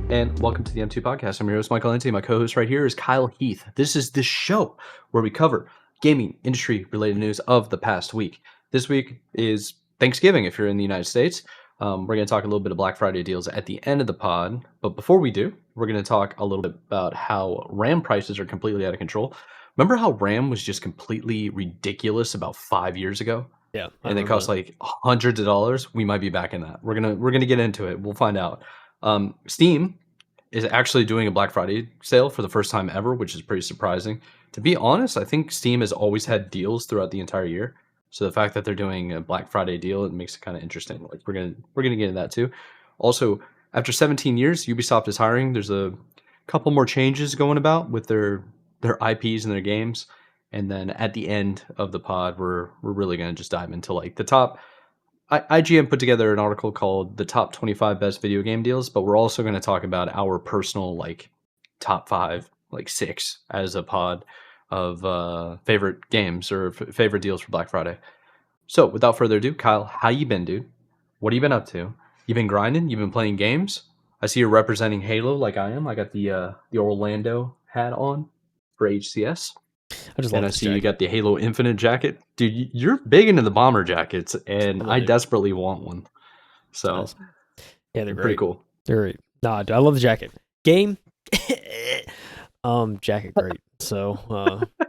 and welcome to the M2 podcast. I'm your host, MadMikeWillEatU. My co-host right here is KyleHeath. This is the show where we cover gaming industry-related news of the past week. This week is Thanksgiving if you're in the United States. We're going to talk a little bit of Black Friday deals at the end of the pod. But before we do, we're going to talk a little bit about how RAM prices are completely out of control. Remember how RAM was just completely ridiculous about 5 years ago? Yeah, I And it remember costs that. like hundreds of dollars. We might be back in that. We're gonna get into it. We'll find out. Steam is actually doing a Black Friday sale for the first time ever, which is pretty surprising. To be honest, I think Steam has always had deals throughout the entire year. So the fact that they're doing a Black Friday deal, it makes it kind of interesting. Like we're gonna get into that too. Also, after 17 years, Ubisoft is hiring. There's a couple more changes going about with their IPs and their games. And then at the end of the pod, we're really gonna just dive into like the top IGN put together an article called "The Top 25 Best Video Game Deals," but we're also going to talk about our personal like top five, like six as a pod of favorite games or favorite deals for Black Friday. So, without further ado, Kyle, how you been, dude? What have you been up to? You been grinding? You been playing games? I see you're representing Halo like I am. I got the Orlando hat on for HCS. I just And love I this see you jacket. got the Halo Infinite jacket. Dude, you're big into the bomber jackets, and Love that, I dude. desperately want one. So, Nice. Yeah, they're pretty great. cool. They're great. Nah, dude, I love the jacket. Game, jacket, great. So,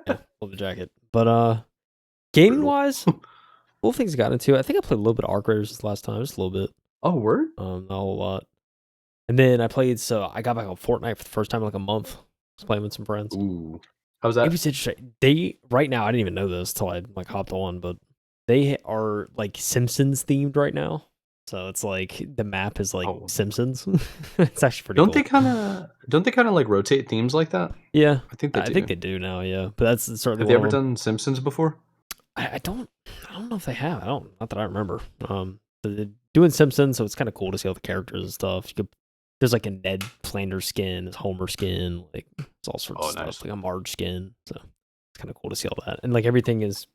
yeah, love the jacket. But gaming Brutal. wise, cool things I got into. I think I played a little bit of Arc Raiders this last time, just a little bit. Oh, word? Not a whole lot. And then I played. So I got back on Fortnite for the first time in like a month. I was playing with some friends. Ooh. How's It that? was interesting. They right now, I didn't even know this till I like hopped on, but they are like Simpsons themed right now. So it's like the map is like Oh, Simpsons. It's actually pretty don't cool. they kind of like rotate themes like that? Yeah, I think they I think do. they do now. Yeah, but that's certainly Have they one of ever them. done Simpsons before? I don't know if they have. I don't, not that I remember. But they're doing Simpsons, so it's kind of cool to see all the characters and stuff. There's like a Ned Flanders skin, there's Homer skin, like it's all sorts Oh, of nice. stuff, like a Marge skin. So it's kind of cool to see all that, and like everything is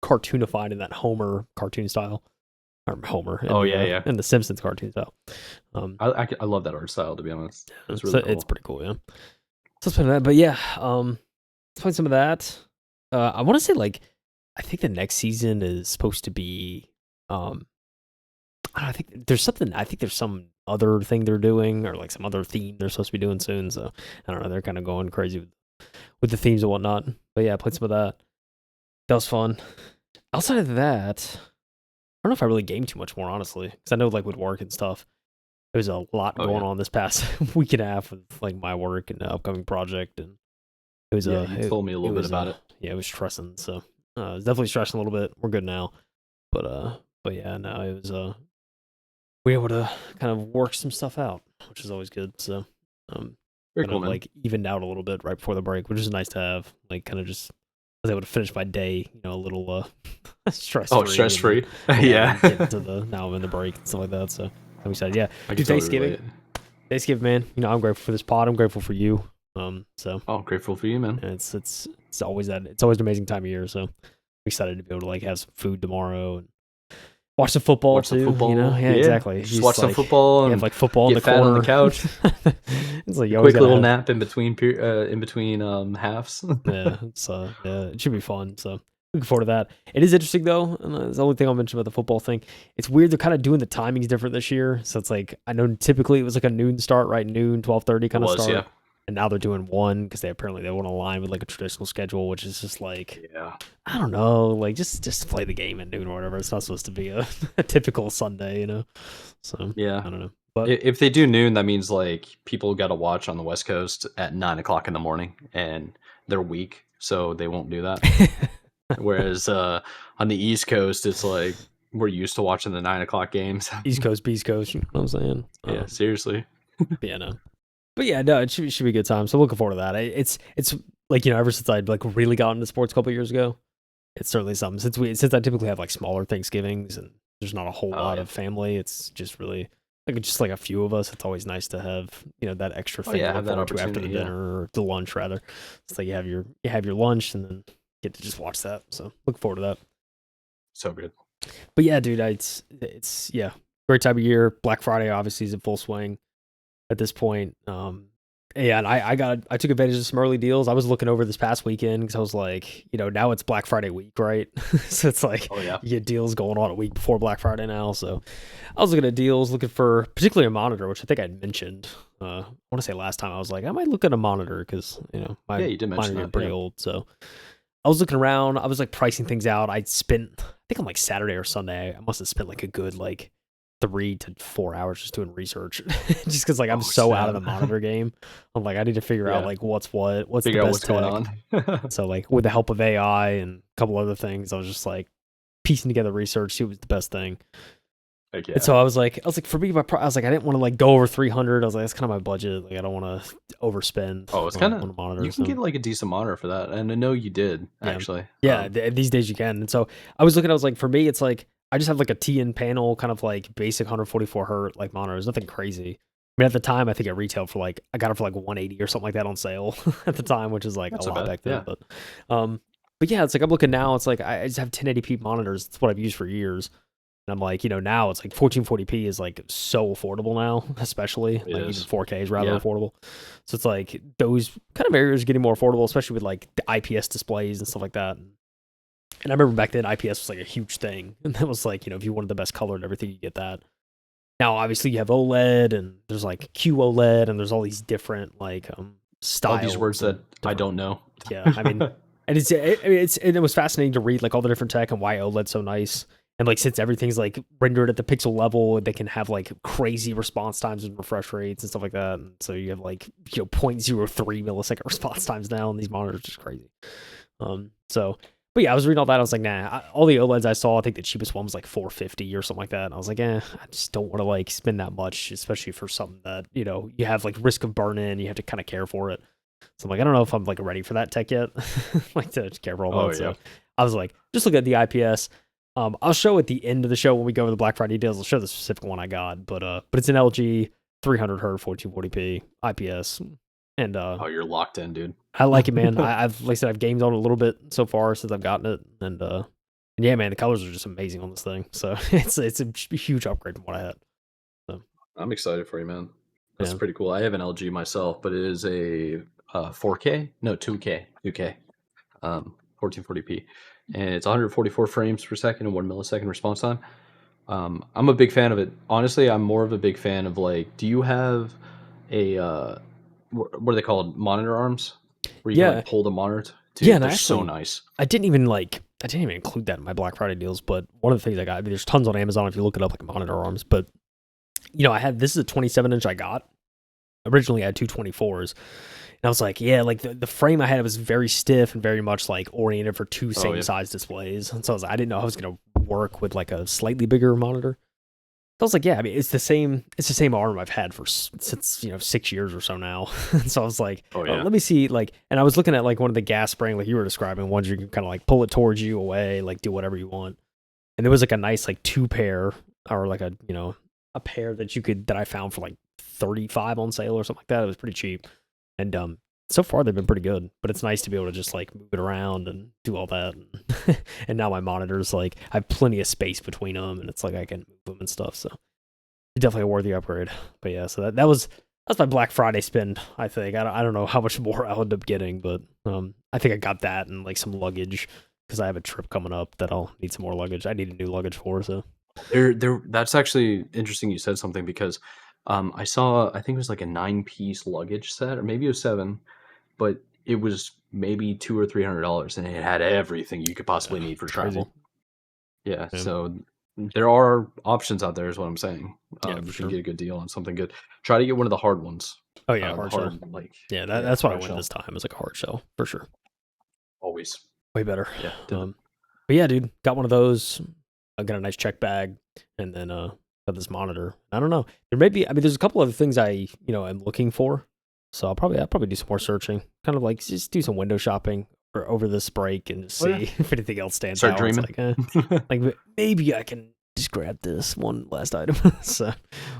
cartoonified in that Homer cartoon style, or Homer Oh, yeah, yeah. in the Simpsons cartoon style. Um, I love that art style, to be honest. It's so really it's cool. pretty cool, yeah. So let's play that, but yeah, let's play some of that. I want to say like I think the next season is supposed to be I don't know, I think there's something. I think there's some other thing they're doing, or like some other theme they're supposed to be doing soon. So I don't know. They're kind of going crazy with the themes and whatnot. But yeah, I played some of that. That was fun. Outside of that, I don't know if I really gamed too much more, honestly, because I know like with work and stuff, there was a lot Oh, going yeah. on this past week and a half with like my work and the upcoming project, and it was Yeah, you told me a little bit was about it. yeah, it was stressing. So it was definitely stressing a little bit. We're good now, but yeah, no, it was we were able to kind of work some stuff out, which is always good. So, Very kind cool, of man. like evened out a little bit right before the break, which is nice to have. Like, kind of just was able to finish my day, a little stress Oh, free, stress and then free. yeah, Yeah. and get into the now I'm in the break and stuff like that. So I'm excited. Yeah, I can dude, totally relate. Thanksgiving, man. I'm grateful for this pod. I'm grateful for you. So Oh, grateful for you, man. it's always it's always an amazing time of year. So I'm excited to be able to like have some food tomorrow and watch the football Watch some too, football. Yeah, Yeah. exactly. Just He's watch some like, football you have and like football in get the fat on the corner. couch. It's like A you always quick gotta little have. nap in between halves. Yeah, yeah, it should be fun. So looking forward to that. It is interesting though, and that's the only thing I'll mention about the football thing. It's weird they're kind of doing the timings different this year. So it's like I know typically it was like a noon start, right? Noon, 12:30 It kind of was, yeah. start. And now they're doing one because they want to align with like a traditional schedule, which is just like Yeah. I don't know, like just play the game at noon or whatever. It's not supposed to be a typical Sunday. So Yeah. I don't know, but If they do noon, that means like people got to watch on the West Coast at 9 o'clock in the morning, and they're weak, so they won't do that. Whereas on the East Coast, it's like we're used to watching the 9 o'clock games. East Coast, Beast Coast. You know what I'm saying? Yeah, seriously. But yeah, no. But yeah, no, it should be a good time. So looking forward to that. It's like ever since I'd like really gotten into sports a couple years ago, it's certainly something. Since I typically have like smaller Thanksgivings and there's not a whole Oh lot yeah. of family, it's just really like just like a few of us. It's always nice to have that extra Oh thing to yeah, look have that forward to after the opportunity. Yeah, dinner or the lunch rather. It's like you have your lunch and then get to just watch that. So look forward to that. so good. But yeah, dude, it's yeah, great time of year. Black Friday obviously is in full swing. at this point. Yeah, and I took advantage of some early deals. I was looking over this past weekend because I was like, now it's Black Friday week, right? So it's like Oh yeah. you get deals going on a week before Black Friday now. So I was looking at deals, looking for particularly a monitor, which I think I'd mentioned. I want to say last time I was like, I might look at a monitor because Yeah, my you did mention monitor that. getting pretty Yeah. old. So I was looking around. I was like pricing things out. I think on like Saturday or Sunday, I must have spent like a good like 3 to 4 hours just doing research, just because like I'm Oh so out of snap. the monitor game. I'm like I need to figure out Yeah. like what's the Figure out best what's going tech. on. So like with the help of AI and a couple other things, I was just like piecing together research, see what was the best thing. Heck And yeah. so I was like, for me, I was like, I didn't want to like go over 300. I was like, that's kind of my budget. Like, I don't want to overspend Oh, it's kind on of, a monitor. you can So get like a decent monitor for that, and I know you did yeah, actually. yeah. These days you can. And so I was like, for me, it's like I just have like a TN panel, kind of like basic 144 hertz like monitor. It's nothing crazy. I mean, at the time, I think it retailed for like I got it for like 180 or something like that on sale at the time, which is like Not a so lot bad. back then. Yeah. But yeah, it's like I'm looking now. It's like I just have 1080p monitors. It's what I've used for years. And I'm like, now it's like 1440p is like so affordable now, especially It like even is. 4K is rather Yeah. affordable. So it's like those kind of areas are getting more affordable, especially with like the IPS displays and stuff like that. And I remember back then IPS was like a huge thing, and that was like if you wanted the best color and everything, you get that. Now obviously you have OLED and there's like QOLED and there's all these different like All these words styles that and I different. don't know. Yeah, I mean, and it was fascinating to read like all the different tech and why OLED's so nice. And like since everything's like rendered at the pixel level, they can have like crazy response times and refresh rates and stuff like that. And so you have like 0.03 millisecond response times now on these monitors, which is crazy. So but yeah, I was reading all that. I was like, nah. All the OLEDs I saw, I think the cheapest one was like 450 or something like that. And I was like, I just don't want to like spend that much, especially for something that you have like risk of burn in. You have to kind of care for it. So I'm like, I don't know if I'm like ready for that tech yet, like to care for all Oh that. yeah. So I was like, just look at the IPS. I'll show at the end of the show when we go over the Black Friday deals. I'll show the specific one I got, but it's an LG 300 hertz 1440p IPS, and Oh, you're locked in, dude. I like it, man. I've like I said, I've gamed on it a little bit so far since I've gotten it, and yeah, man, the colors are just amazing on this thing. So it's a huge upgrade from what I had. So I'm excited for you, man. That's yeah, pretty cool. I have an LG myself, but it is a 4K, no 2K, 1440p, and it's 144 frames per second and 1 millisecond response time. I'm a big fan of it. Honestly, I'm more of a big fan of like, do you have a what are they called? Monitor arms, where you can yeah, like pull the monitor. yeah. Dude, And they're so actually, nice. I didn't even include that in my Black Friday deals. But one of the things I got, I mean, there's tons on Amazon if you look it up, like monitor arms. But I had this is a 27-inch I got. Originally, I had two 24s. And I was like, yeah, like the frame I had was very stiff and very much like oriented for two Oh same yeah. size displays. And so I didn't know how I was going to work with like a slightly bigger monitor. I was like, yeah, I mean, it's the same arm I've had for since 6 years or so now. So I was like, Oh oh, yeah. let me see, like, and I was looking at like one of the gas spraying, like you were describing, ones you can kind of like pull it towards you away, like do whatever you want. And there was like a nice like two pair or like a pair that I found for like 35 on sale or something like that. It was pretty cheap, and so far they've been pretty good. But it's nice to be able to just like move it around and do all that. And now my monitors, like I have plenty of space between them, and it's like I can move them and stuff. So definitely a worthy upgrade. But yeah, so that's my Black Friday spend. I think I don't know how much more I'll end up getting, but I think I got that and like some luggage because I have a trip coming up that I'll need some more luggage. I need a new luggage for, so There. That's actually interesting. You said something because I saw. I think it was like a 9 piece luggage set, or maybe it was seven, but it was maybe $200 or $300, and it had everything you could yeah, possibly need for it's crazy. travel. Yeah, Yeah, so there are options out there, is what I'm saying. yeah, for You can sure. get a good deal on something good. Try to get one of the hard ones. Oh yeah, The hard shell. hard, like, Yeah, yeah, that's what I hard went shell. this time. It was like a hard shell for sure. Always. Way better. Yeah. Um, but yeah, dude, got one of those. I got a nice check bag, and then got this monitor. I don't know. There may be. I mean, there's a couple other things I am looking for. So I'll probably do some more searching. Kind of like just do some window shopping or over this break and just Oh yeah. see if anything else stands Start out. It's dreaming. like, maybe I can just grab this one last item. So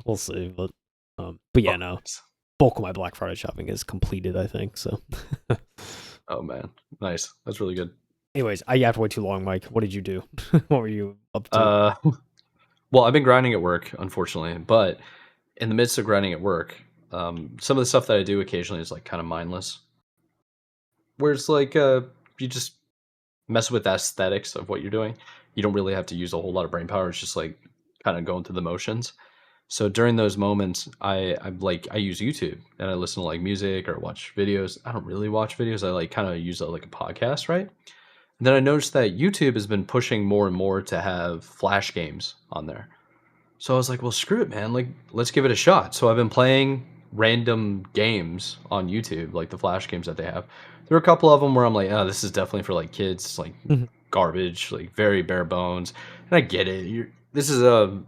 we'll see. But yeah, Oh, no. nice. Bulk of my Black Friday shopping is completed, I think. So Oh man, nice. That's really good. anyways, I yapped way too long, Mike. What did you do? What were you up to? Uh, well, I've been grinding at work, unfortunately, but in the midst of grinding at work, Some of the stuff that I do occasionally is like kind of mindless, where it's like you just mess with the aesthetics of what you're doing. You don't really have to use a whole lot of brain power. It's just like kind of going through the motions. So during those moments, I use YouTube and I listen to like music or watch videos. I don't really watch videos. I like kind of use it like a podcast, right? And then I noticed that YouTube has been pushing more and more to have flash games on there. So I was like, well, screw it, man. Like, let's give it a shot. So I've been playing random games on YouTube, like the flash games that they have. There are a couple of them where I'm like, oh, this is definitely for like kids. It's like Mhm. garbage, like very bare bones. And I get it. This is a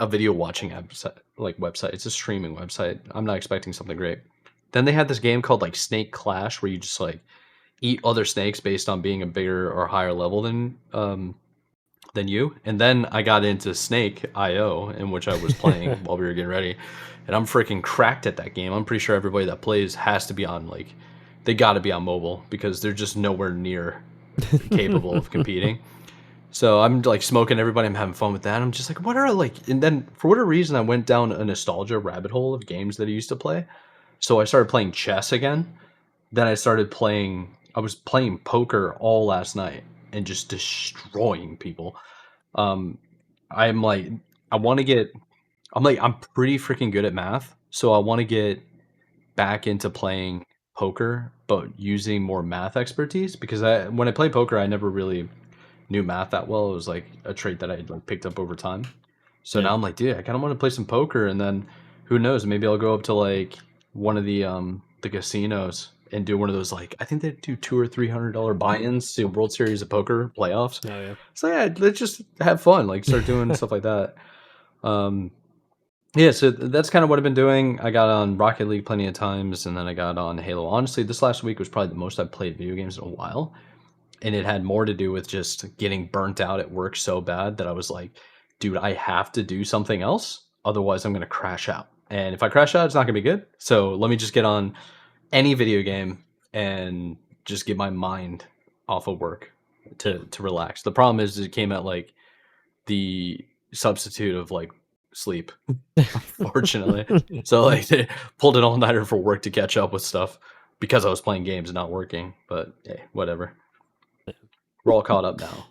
video watching website. It's a streaming website. I'm not expecting something great. Then they had this game called like Snake Clash, where you just like eat other snakes based on being a bigger or higher level than you. And then I got into Snake IO, in which I was playing while we were getting ready, and I'm freaking cracked at that game. I'm pretty sure everybody that plays has to be on like they got to be on mobile because they're just nowhere near capable of competing. So I'm like smoking everybody. I'm having fun with that. I'm just like, what are like? And then for whatever reason, I went down a nostalgia rabbit hole of games that I used to play. So I started playing chess again. Then I started playing. I was playing poker all last night and just destroying people. Um, I'm like, I want to get. I'm like, I'm pretty freaking good at math, so I want to get back into playing poker, but using more math expertise because when I play poker, I never really knew math that well. It was like a trait that I like picked up over time. So Yeah. now I'm like, dude, I kind of want to play some poker, and then who knows? Maybe I'll go up to like one of the casinos and do one of those like I think they do $200 or $300 buy-ins to World Series of Poker playoffs. Oh yeah. So yeah, let's just have fun, like start doing stuff like that. Um, yeah, so that's kind of what I've been doing. I got on Rocket League plenty of times, and then I got on Halo. Honestly, this last week was probably the most I've played video games in a while, and it had more to do with just getting burnt out at work so bad that I was like, dude, I have to do something else. Otherwise, I'm going to crash out. And if I crash out, it's not going to be good. So let me just get on any video game and just get my mind off of work Yeah. to relax. The problem is it came at like the substitute of like sleep, unfortunately. So like they pulled an all-nighter for work to catch up with stuff because I was playing games and not working. But hey, whatever. We're all caught up now.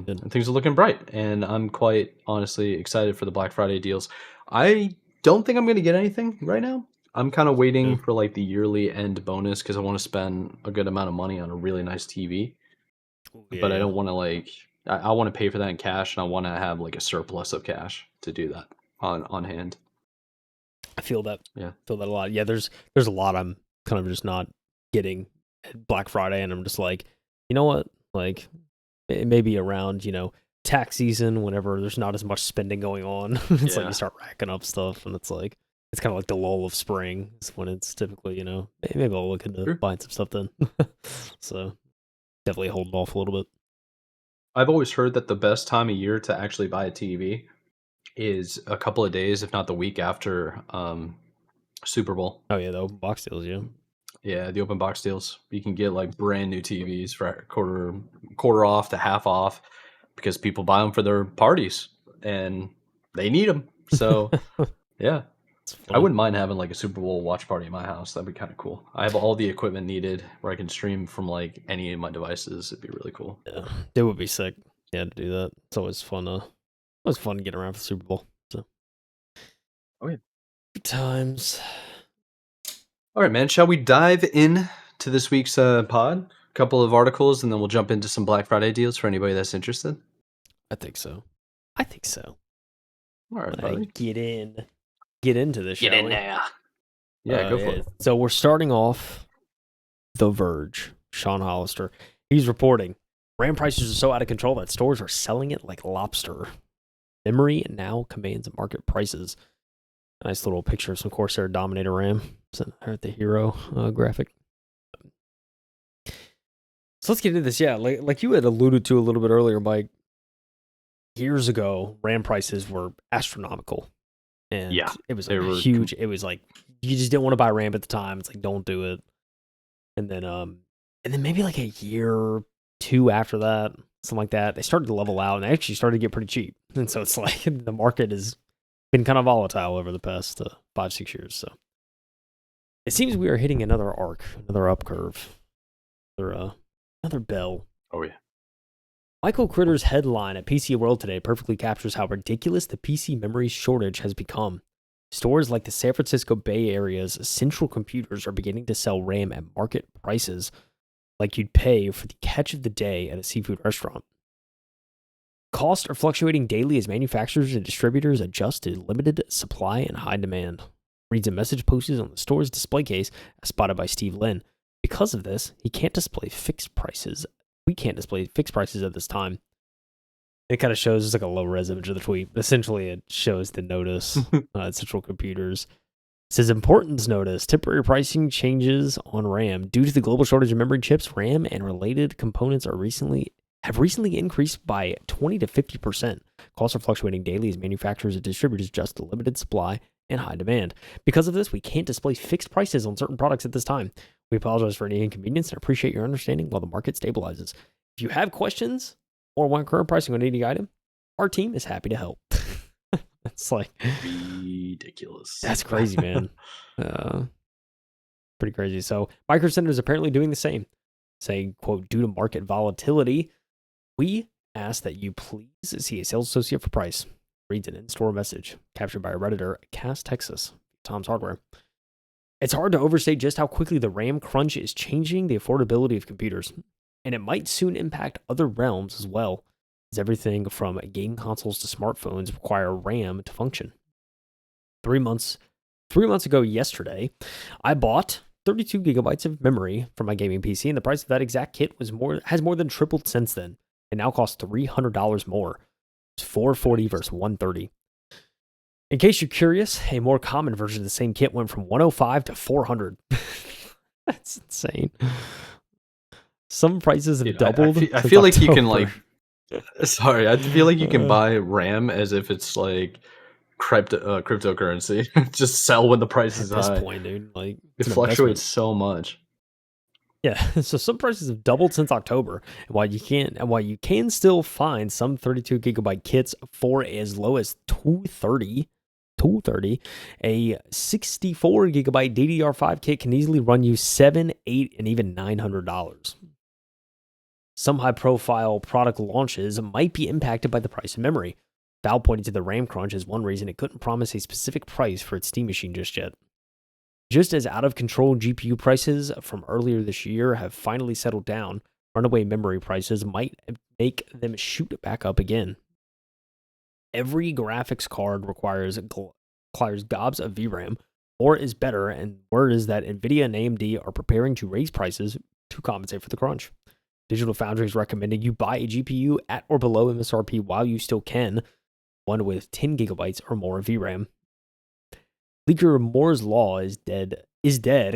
Good. And things are looking bright, and I'm quite honestly excited for the Black Friday deals. I don't think I'm going to get anything right now. I'm kind of Yeah. waiting for like the yearly end bonus because I want to spend a good amount of money on a really nice TV, Yeah. but I Yeah. don't want to like I want to pay for that in cash, and I want to have like a surplus of cash to do that on hand. I feel that. Yeah, Feel that a lot. Yeah. There's a lot I'm kind of just not getting at Black Friday, and I'm just like, you know what? Like, maybe around tax season, whenever there's not as much spending going on, it's like you yeah. start racking up stuff, and it's like it's kind of like the lull of spring is when it's typically maybe I'll look into Sure. buying some stuff then. So definitely holding off a little bit. I've always heard that the best time of year to actually buy a TV is a couple of days, if not the week after Super Bowl. Oh yeah, the open box deals, yeah. Yeah, the open box deals. You can get like brand new TVs for a quarter off to half off because people buy them for their parties and they need them. So yeah, It's I fun. wouldn't mind having like a Super Bowl watch party in my house. That'd be kind of cool. I have all the equipment needed where I can stream from like any of my devices. It'd be really cool. Yeah, it would be sick. Yeah, to do that. It's always fun. Always fun getting around for the Super Bowl. So Oh yeah. good times. All right, man. Shall we dive in to this week's pod? A couple of articles, and then we'll jump into some Black Friday deals for anybody that's interested. I think so. I think so. All right, All right, buddy. get into this, shall we? there. Yeah, go for Yeah. it. So we're starting off The Verge. Sean Hollister. He's reporting RAM prices are so out of control that stores are selling it like lobster. Memory now commands market prices. A nice little picture of some Corsair Dominator RAM. Sitting there at the hero graphic. So let's get into this. Yeah, like you had alluded to a little bit earlier, Mike. Years ago, RAM prices were astronomical. And Yeah, it was they like were huge. It was like you just didn't want to buy RAM at the time. It's like don't do it. And then maybe like a year or two after that, something like that, they started to level out and they actually started to get pretty cheap. And so it's like the market has been kind of volatile over the past 5-6 years. So It seems we are hitting another arc, another up curve, another bell. Oh yeah. Michael Critter's headline at PC World today perfectly captures how ridiculous the PC memory shortage has become. Stores like the San Francisco Bay Area's Central Computers are beginning to sell RAM at market prices, like you'd pay for the catch of the day at a seafood restaurant. Costs are fluctuating daily as manufacturers and distributors adjust to limited supply and high demand. Reads a message posted on the store's display case, as spotted by Steve Lin. Because of this, he can't display fixed prices. We can't display fixed prices at this time. It kind of shows it's like a low res image of the tweet, but essentially it shows the notice at Central Computers. It says importance notice: temporary pricing changes on RAM due to the global shortage of memory chips. RAM and related components have recently increased by 20 to 50%. Costs are fluctuating daily as manufacturers and distributors adjust to limited supply and high demand. Because of this, we can't display fixed prices on certain products at this time. We apologize for any inconvenience and appreciate your understanding while the market stabilizes. If you have questions or want current pricing on any item, our team is happy to help. It's like ridiculous. That's crazy, man. Pretty crazy. So Micro Center is apparently doing the same, saying, quote, due to market volatility, we ask that you please see a sales associate for price. Reads an in-store message captured by a Redditor, Cass, Texas, Tom's Hardware. It's hard to overstate just how quickly the RAM crunch is changing the affordability of computers, and it might soon impact other realms as well, as everything from game consoles to smartphones require RAM to function. 3 months ago yesterday, I bought 32 gigabytes of memory for my gaming PC, and the price of that exact kit has more than tripled since then. It now costs $300 more. It's $440 versus $130. In case you're curious, a more common version of the same kit went from $105 to $400. That's insane. Some prices have doubled. I feel like you can like. Sorry, I feel like you can buy RAM as if it's like cryptocurrency. Just sell when the price is high. At this point, dude, like it fluctuates so much. Yeah, so some prices have doubled since October. And while you can still find some 32 gigabyte kits for as low as $230, a 64 gigabyte DDR5 kit can easily run you $700, $800, and even $900. Some high-profile product launches might be impacted by the price of memory. Valve pointed to the RAM crunch as one reason it couldn't promise a specific price for its Steam machine just yet. Just as out-of-control GPU prices from earlier this year have finally settled down, runaway memory prices might make them shoot back up again. Every graphics card requires gobs of VRAM, or is better, and word is that NVIDIA and AMD are preparing to raise prices to compensate for the crunch. Digital Foundry is recommending you buy a GPU at or below MSRP while you still can, one with 10 gigabytes or more of VRAM. Leaker Moore's Law is dead.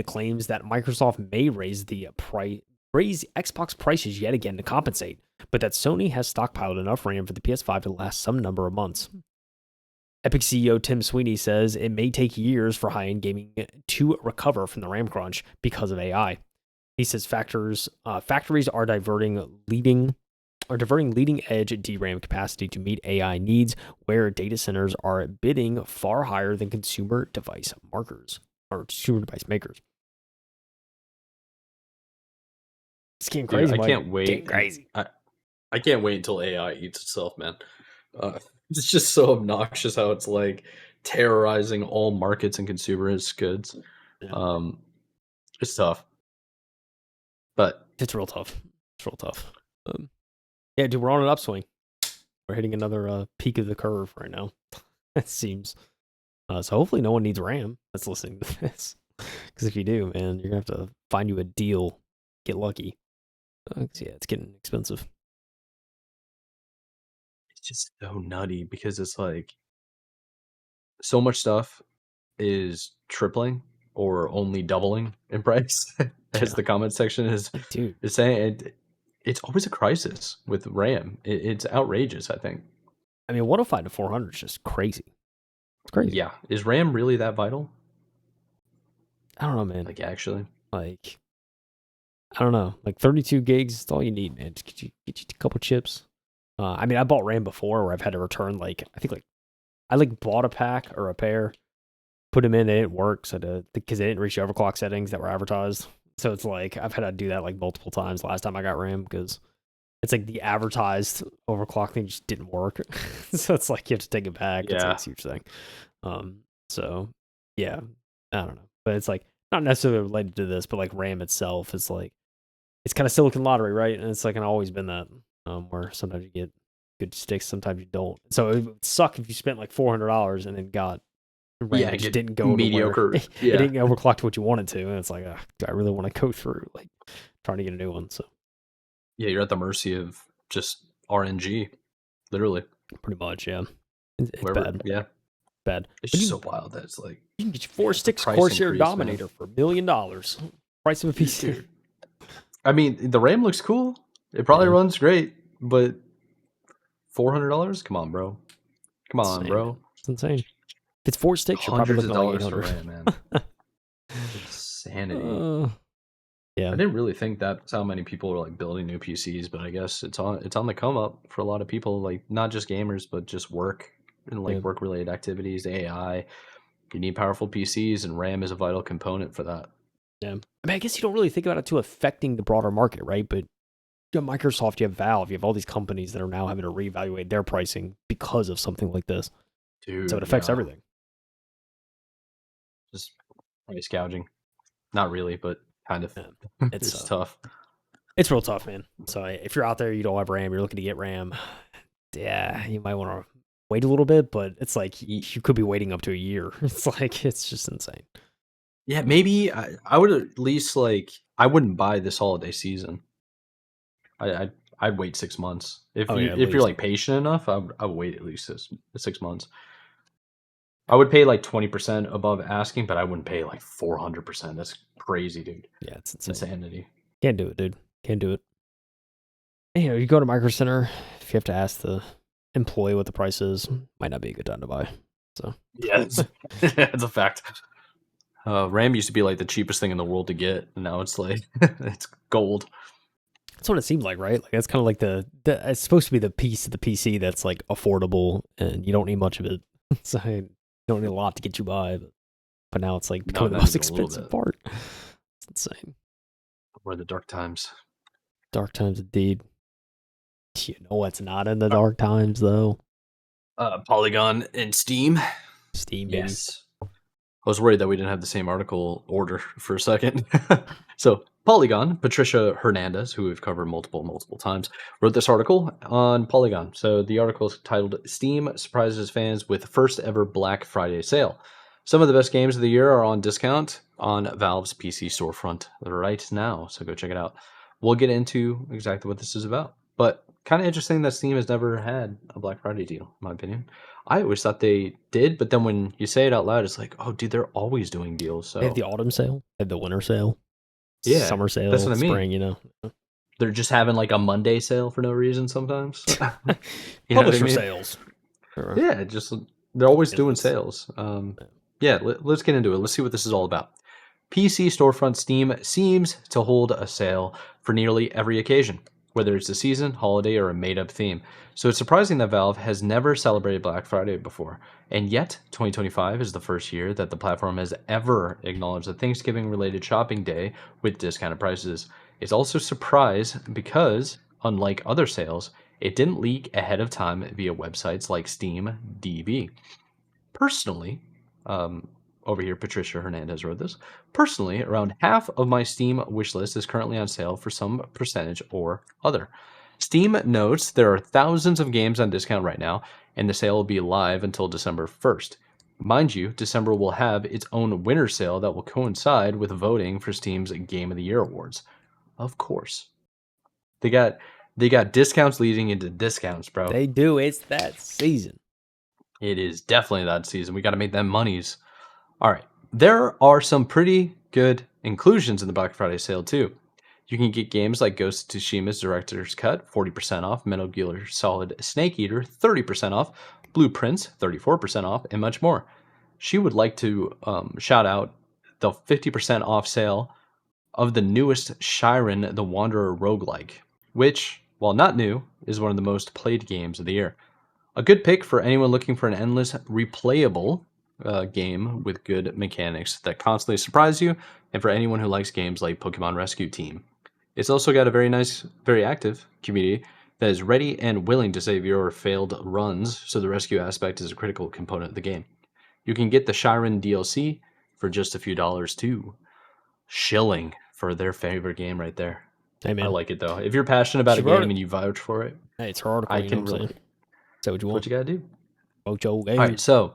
Claims that Microsoft may raise Xbox prices yet again to compensate, but that Sony has stockpiled enough RAM for the PS5 to last some number of months. Epic CEO Tim Sweeney says it may take years for high-end gaming to recover from the RAM crunch because of AI. He says factories are diverting leading-edge DRAM capacity to meet AI needs, where data centers are bidding far higher than consumer device makers. It's getting crazy. Dude, I can't wait. Getting crazy. I can't wait until AI eats itself, man. It's just so obnoxious how it's like terrorizing all markets and consumers goods. Yeah. It's tough, but it's real tough. Yeah, dude, we're on an upswing. We're hitting another peak of the curve right now. It seems. So hopefully no one needs RAM that's listening to this. Because if you do, man, you're going to have to find you a deal. Get lucky. Yeah, it's getting expensive. It's just so nutty because it's like so much stuff is tripling or only doubling in price, as the comment section is saying. It's always a crisis with RAM. It's outrageous, I think. I mean, 105 to 400 is just crazy. It's crazy. Yeah. Is RAM really that vital? I don't know, man. Like, actually? Like, I don't know. Like, 32 gigs is all you need, man. Just get you a couple chips. I mean, I bought RAM before where I've had to return, I think I bought a pack or a pair. put them in, they didn't work, so because they didn't reach the overclock settings that were advertised. So it's like I've had to do that like multiple times last time I got RAM because it's like the advertised overclock thing just didn't work. So it's like you have to take it back. It's like Yeah. a huge thing. So yeah, I don't know, but it's like not necessarily related to this, but like RAM itself is like it's kind of Silicon Lottery, right? And it's like always been that, where sometimes you get good sticks, sometimes you don't. So it would suck if you spent like $400 and then got RAM Yeah, that just get didn't go to where mediocre. it Yeah. didn't overclock to what you wanted to, and it's like, do I really want to go through like trying to get a new one? So Yeah, you're at the mercy of just RNG, literally. pretty much, yeah, it's Wherever. bad, Yeah. bad. It's But just so wild that it's like you can get your 4 the sticks price Corsair increase, man. Dominator for $1 million. Price of a PC. Dude. I mean, the RAM looks cool. It probably Yeah. runs great, but $400? Come on, bro. Come on, Insane, bro. man. It's insane. If it's 4 sticks, you're probably Hundreds looking of at like dollars for 800. RAM, man. Insanity. Yeah. I didn't really think that's how many people were like building new PCs, but I guess it's on the come up for a lot of people, like not just gamers, but just work and Yeah. like work related activities, AI. You need powerful PCs, and RAM is a vital component for that. Yeah. I mean, I guess you don't really think about it too affecting the broader market, right? But you have Microsoft, you have Valve, you have all these companies that are now having to reevaluate their pricing because of something like this. Dude, So it affects yeah. everything. Just price gouging. Not really, but kind of. Yeah. It's tough. It's real tough, man. So if you're out there, you don't have RAM, you're looking to get RAM, yeah, you might want to wait a little bit, but it's like you could be waiting up to a year. It's like, it's just insane. Yeah, maybe I would at least like I wouldn't buy this holiday season. I'd wait 6 months. If Oh, you yeah, at if you're least. like patient enough, I would wait at least 6 months. I would pay like 20% above asking, but I wouldn't pay like 400%. That's crazy, dude. Yeah, it's insane. Insanity. Can't do it, dude. Can't do it. And, you know, you go to Micro Center, if you have to ask the employee what the price is, might not be a good time to buy. So Yeah, it's a fact. RAM used to be like the cheapest thing in the world to get, and now it's like it's gold. that's what it seems like, right? Like that's kind of like the it's supposed to be the piece of the PC that's like affordable and you don't need much of it. So you don't need a lot to get you by, but now it's like becoming the not most even a little expensive bit. part. It's insane. We're the dark times. Dark times indeed. You know what's not in the dark times though? Polygon and Steam. Steam, baby. Yes. I was worried that we didn't have the same article order for a second. So Polygon, Patricia Hernandez, who we've covered multiple times, wrote this article on Polygon. So the article is titled "Steam Surprises Fans with First Ever Black Friday Sale." Some of the best games of the year are on discount on Valve's PC storefront right now. So go check it out. We'll get into exactly what this is about. But kind of interesting that Steam has never had a Black Friday deal, in my opinion. I always thought they did, but then when you say it out loud, it's like, oh, dude, they're always doing deals. They have So the autumn sale, they have the winter sale, yeah, summer that's sale, what I mean. spring, you know. They're just having like a Monday sale for no reason sometimes. You know what I Publisher mean? sales. Yeah, just they're always doing It's- sales. Yeah, let's get into it. Let's see what this is all about. PC storefront Steam seems to hold a sale for nearly every occasion, whether it's a season, holiday, or a made-up theme. So it's surprising that Valve has never celebrated Black Friday before, and yet 2025 is the first year that the platform has ever acknowledged a Thanksgiving-related shopping day with discounted prices. It's also a surprise because, unlike other sales, it didn't leak ahead of time via websites like Steam DB. Personally, um, over here, Patricia Hernandez wrote this. Personally, around half of my Steam wishlist is currently on sale for some percentage or other. Steam notes there are thousands of games on discount right now, and the sale will be live until December 1st. Mind you, December will have its own winter sale that will coincide with voting for Steam's Game of the Year awards. Of course. They got they got discounts leading into discounts, bro. They do. It's that season. It is definitely that season. We got to make them monies. All right. There are some pretty good inclusions in the Black Friday sale too. You can get games like Ghost of Tsushima's Director's Cut, 40% off, Metal Gear Solid Snake Eater, 30% off, Blueprints, 34% off, and much more. She would like to shout out the 50% off sale of the newest Shiren the Wanderer roguelike, which, while not new, is one of the most played games of the year. A good pick for anyone looking for an endless, replayable game with good mechanics that constantly surprise you, and for anyone who likes games like Pokemon Rescue Team. It's also got a very nice, very active community that is ready and willing to save your failed runs, so the rescue aspect is a critical component of the game. You can get the Shiren DLC for just a few dollars too. Shilling for their favorite game right there. Hey, I man. like it though. If you're passionate about She a wrote game it. and you vouch for it, Hey, it's her article, I you know can what I'm saying? relate. Say what you That's what want. you gotta do. Mojo, All right, so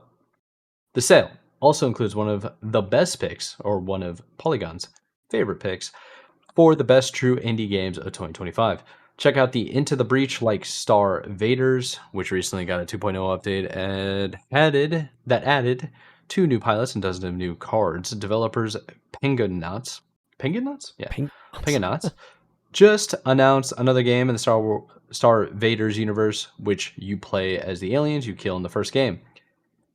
the sale also includes one of the best picks, or one of Polygon's favorite picks, for the best true indie games of 2025. Check out the Into the Breach like Star Vaders, which recently got a 2.0 update and added two new pilots and dozens of new cards. Developers Penguin Nuts? Yeah. Pink. Penguin just announced another game in the Star Vaders universe, which you play as the aliens you kill in the first game.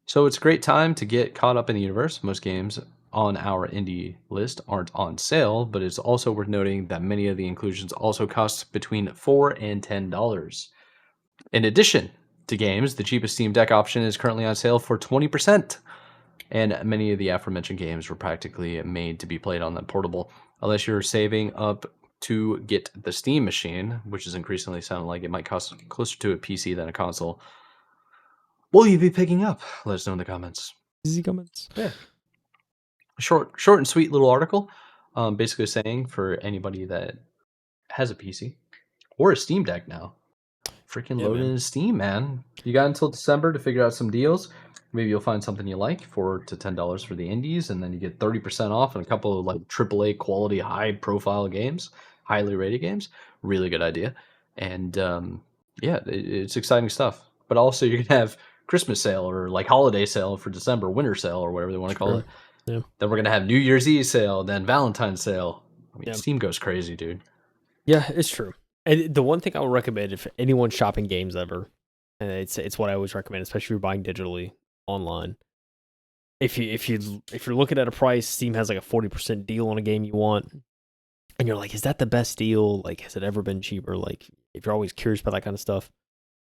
So it's a great time to get caught up in the universe. Most games on our indie list aren't on sale, but it's also worth noting that many of the inclusions also cost between $4 and $10. In addition to games, the cheapest Steam Deck option is currently on sale for 20%. And many of the aforementioned games were practically made to be played on the portable, unless you're saving up to get the Steam machine, which is increasingly sounding like it might cost closer to a PC than a console. Will you be picking up? Let us know in the comments. Easy comments. Yeah. Short and sweet little article, basically saying for anybody that has a PC or a Steam Deck now, freaking Yeah, load man. in Steam, man. You got until December to figure out some deals. Maybe you'll find something you like, $4 to $10 for the indies, and then you get 30% off and a couple of like AAA quality, high profile games, highly rated games. Really good idea. And yeah, it's exciting stuff. But also, you can have Christmas sale or like holiday sale for December, winter sale, or whatever they want to call True. it. Yeah. Then we're gonna have New Year's Eve sale, then Valentine's sale. I mean, Yeah. Steam goes crazy, dude. Yeah, it's true. And the one thing I would recommend if anyone's shopping games ever, and it's what I always recommend, especially if you're buying digitally online. If you're looking at a price, Steam has like a 40% deal on a game you want, and you're like, is that the best deal? Like, has it ever been cheaper? Like, if you're always curious about that kind of stuff,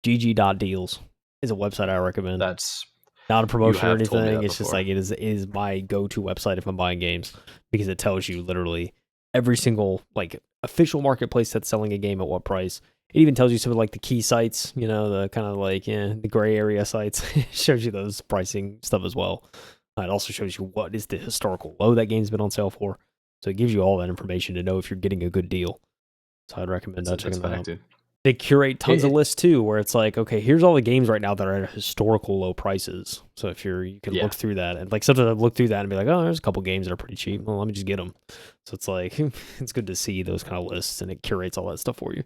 GG.deals is a website I recommend. That's Not a You promotion or have told me anything. that It's just before. like it is my go-to website if I'm buying games because it tells you literally every single like official marketplace that's selling a game at what price. It even tells you some of like the key sites, you know, the kind of like the gray area sites. It shows you those pricing stuff as well. It also shows you what is the historical low that game's been on sale for. So it gives you all that information to know if you're getting a good deal. So I'd recommend That's checking that fact, out. dude. They curate tons of It, lists too, where it's like, okay, here's all the games right now that are at historical low prices. So if you can yeah, look through that, and like sometimes I look through that and be like, oh, there's a couple games that are pretty cheap. Well, let me just get them. So it's like it's good to see those kind of lists, and it curates all that stuff for you.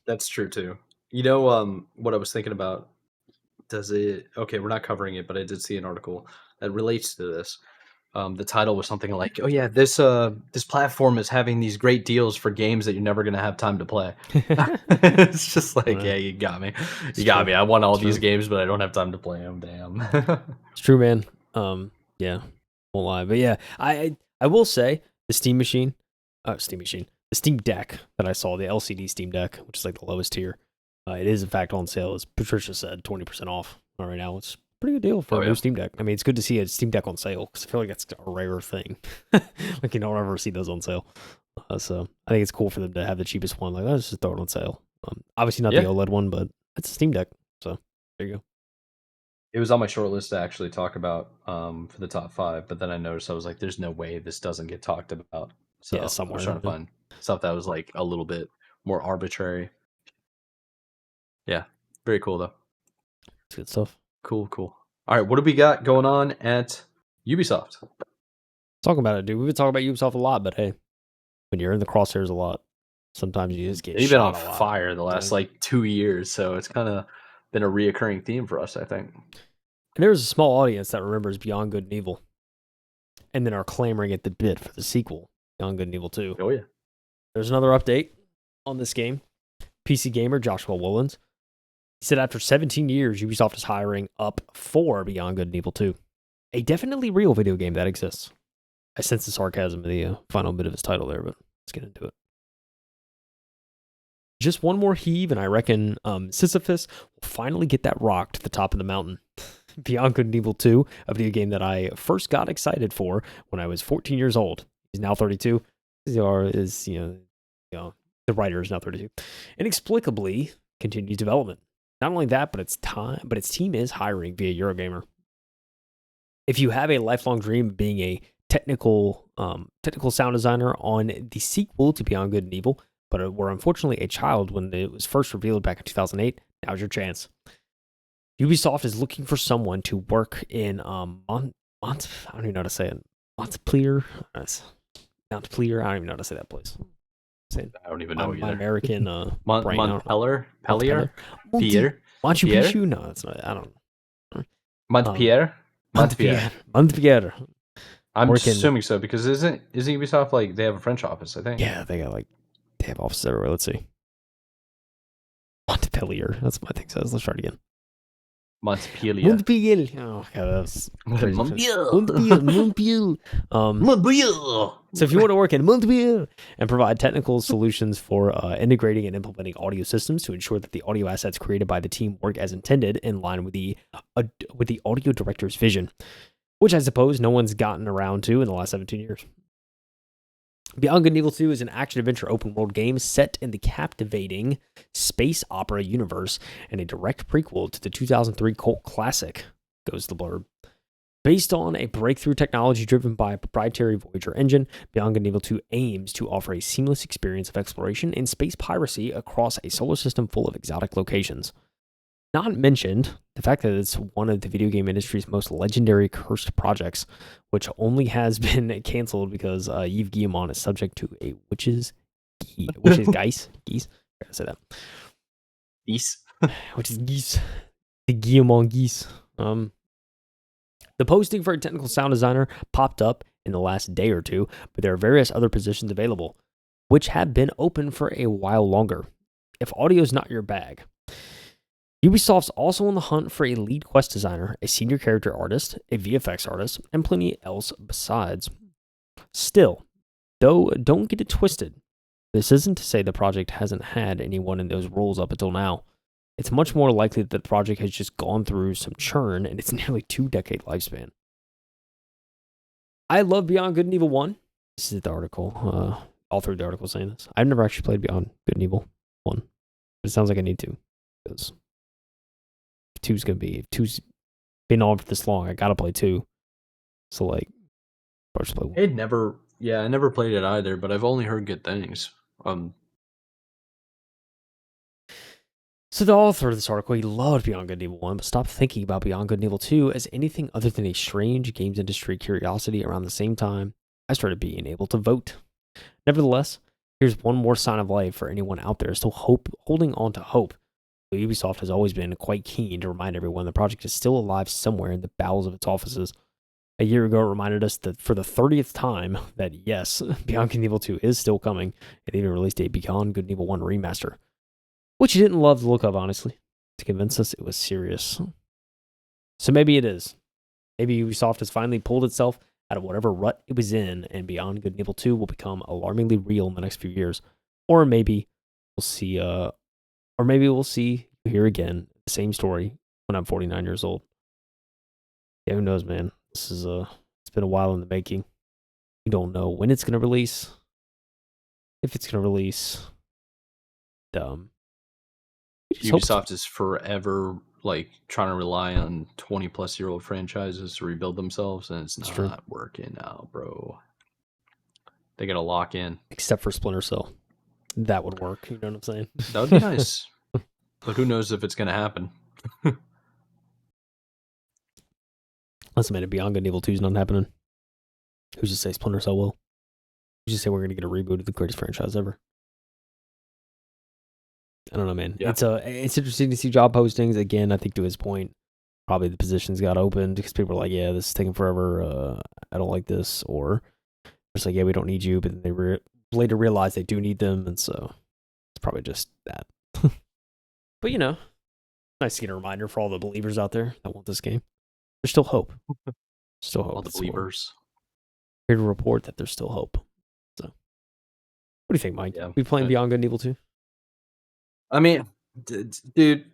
that's true too. You know, what I was thinking about. Does it? Okay, we're not covering it, but I did see an article that relates to this. The title was something like, "Oh yeah, this platform is having these great deals for games that you're never gonna have time to play." It's just like, yeah, you got me. It's You got true. me. I want all It's these true. games, but I don't have time to play them. Damn. It's true, man. Yeah, won't lie, but yeah, I will say the the Steam Deck that I saw, the LCD Steam Deck, which is like the lowest tier, it is in fact on sale. As Patricia said, 20% off right now. It's a pretty good deal for Oh a new yeah, Steam Deck. I mean, it's good to see a Steam Deck on sale because I feel like that's a rare thing. Like you don't ever see those on sale. So I think it's cool for them to have the cheapest one. Like, let's just throw it on sale. Obviously not the yeah. OLED one, but it's a Steam Deck. So there you go. It was on my short list to actually talk about for the top five, but then I noticed I was like, "There's no way this doesn't get talked about." Yeah, So I was somewhere. trying to find stuff that was like a little bit more arbitrary. Yeah, very cool though. It's good stuff. Cool, cool. All right, what do we got going on at Ubisoft? Talking about it, dude. We've been talking about Ubisoft a lot, but hey, when you're in the crosshairs a lot, sometimes you just get They've been on shot a lot. fire the last So, like 2 years, so it's kind of been a reoccurring theme for us, I think. and there's a small audience that remembers Beyond Good and Evil, and then are clamoring at the bit for the sequel, Beyond Good and Evil 2. Oh yeah, There's another update on this game. PC gamer Joshua Woolens, he said after 17 years, Ubisoft is hiring up for Beyond Good and Evil 2, a definitely real video game that exists. I sense the sarcasm in the final bit of his title there, but let's get into it. Just one more heave, and I reckon Sisyphus will finally get that rock to the top of the mountain. Beyond Good and Evil 2, a video game that I first got excited for when I was 14 years old. He's now 32. The writer is now 32. Inexplicably continues development. Not only that, but its team is hiring via Eurogamer. If you have a lifelong dream of being a technical sound designer on the sequel to Beyond Good and Evil, but were unfortunately a child when it was first revealed back in 2008, now's your chance. Ubisoft is looking for someone to work in I don't even know how to say it. Montpellier. Montpellier. I don't even know how to say that place. I don't even know either. American brain. Montpellier? Montpellier? Pierre? Machu Pierre? Picchu? No, that's not. I don't know. Montpellier? Montpellier. I'm assuming so because isn't Ubisoft like they have a French office? I think. Yeah, they have offices everywhere. Let's see. Montpellier. That's what my thing says. Let's try it again. Montpellier. Montpellier. Oh god, that's Montpellier. So if you want to work in Montpellier and provide technical solutions for integrating and implementing audio systems to ensure that the audio assets created by the team work as intended in line with the audio director's vision, which I suppose no one's gotten around to in the last 17 years. Beyond Good and Evil 2 is an action-adventure open-world game set in the captivating space opera universe and a direct prequel to the 2003 cult classic, goes the blurb. Based on a breakthrough technology driven by a proprietary Voyager engine, Beyond Good and Evil 2 aims to offer a seamless experience of exploration and space piracy across a solar system full of exotic locations. Not mentioned the fact that it's one of the video game industry's most legendary cursed projects, which only has been canceled because Yves Guillemot is subject to a witch's geese. I gotta say that. Geese. Which is geese. The Guillemot geese. The posting for a technical sound designer popped up in the last day or two, but there are various other positions available, which have been open for a while longer. If audio is not your bag, Ubisoft's also on the hunt for a lead quest designer, a senior character artist, a VFX artist, and plenty else besides. Still, though, don't get it twisted. This isn't to say the project hasn't had anyone in those roles up until now. It's much more likely that the project has just gone through some churn in its nearly 2-decade lifespan. I love Beyond Good and Evil 1. This is the article. All through the article saying this. I've never actually played Beyond Good and Evil 1. But it sounds like I need to. Because 2's been on for this long. I gotta play 2. So like, I'll just play 1. I never played it either, but I've only heard good things. So the author of this article, he loved Beyond Good and Evil 1, but stopped thinking about Beyond Good and Evil 2 as anything other than a strange games industry curiosity around the same time I started being able to vote. Nevertheless, here's one more sign of life for anyone out there still holding on to hope. Ubisoft has always been quite keen to remind everyone the project is still alive somewhere in the bowels of its offices. A year ago, it reminded us that for the 30th time that yes, Beyond Good and Evil 2 is still coming. It even released a Beyond Good and Evil 1 remaster, which you didn't love the look of, honestly, to convince us it was serious. So maybe it is. Maybe Ubisoft has finally pulled itself out of whatever rut it was in, and Beyond Good and Evil 2 will become alarmingly real in the next few years. Or maybe we'll see here again the same story when I'm 49 years old. Yeah, who knows, man? This is it's been a while in the making. We don't know when it's gonna release, if it's gonna release. Ubisoft is forever like trying to rely on 20-plus-year-old franchises to rebuild themselves, and it's not working out, bro. They gotta lock in. Except for Splinter Cell. That would work, you know what I'm saying? That would be nice. But who knows if it's gonna happen. Listen, man, Beyond Good and Evil 2 is not happening. Who's to say Splinter Cell will? Who's to say we're gonna get a reboot of the greatest franchise ever? I don't know, man. Yeah. It's interesting to see job postings. Again, I think to his point, probably the positions got opened because people are like, yeah, this is taking forever. I don't like this. Or it's like, yeah, we don't need you. But then they later realize they do need them. And so it's probably just that. But, you know, nice to get a reminder for all the believers out there that want this game. There's still hope. Still hope. All the believers. Here to report that there's still hope. So, what do you think, Mike? Yeah. We playing Beyond Good and Evil 2? I mean, dude,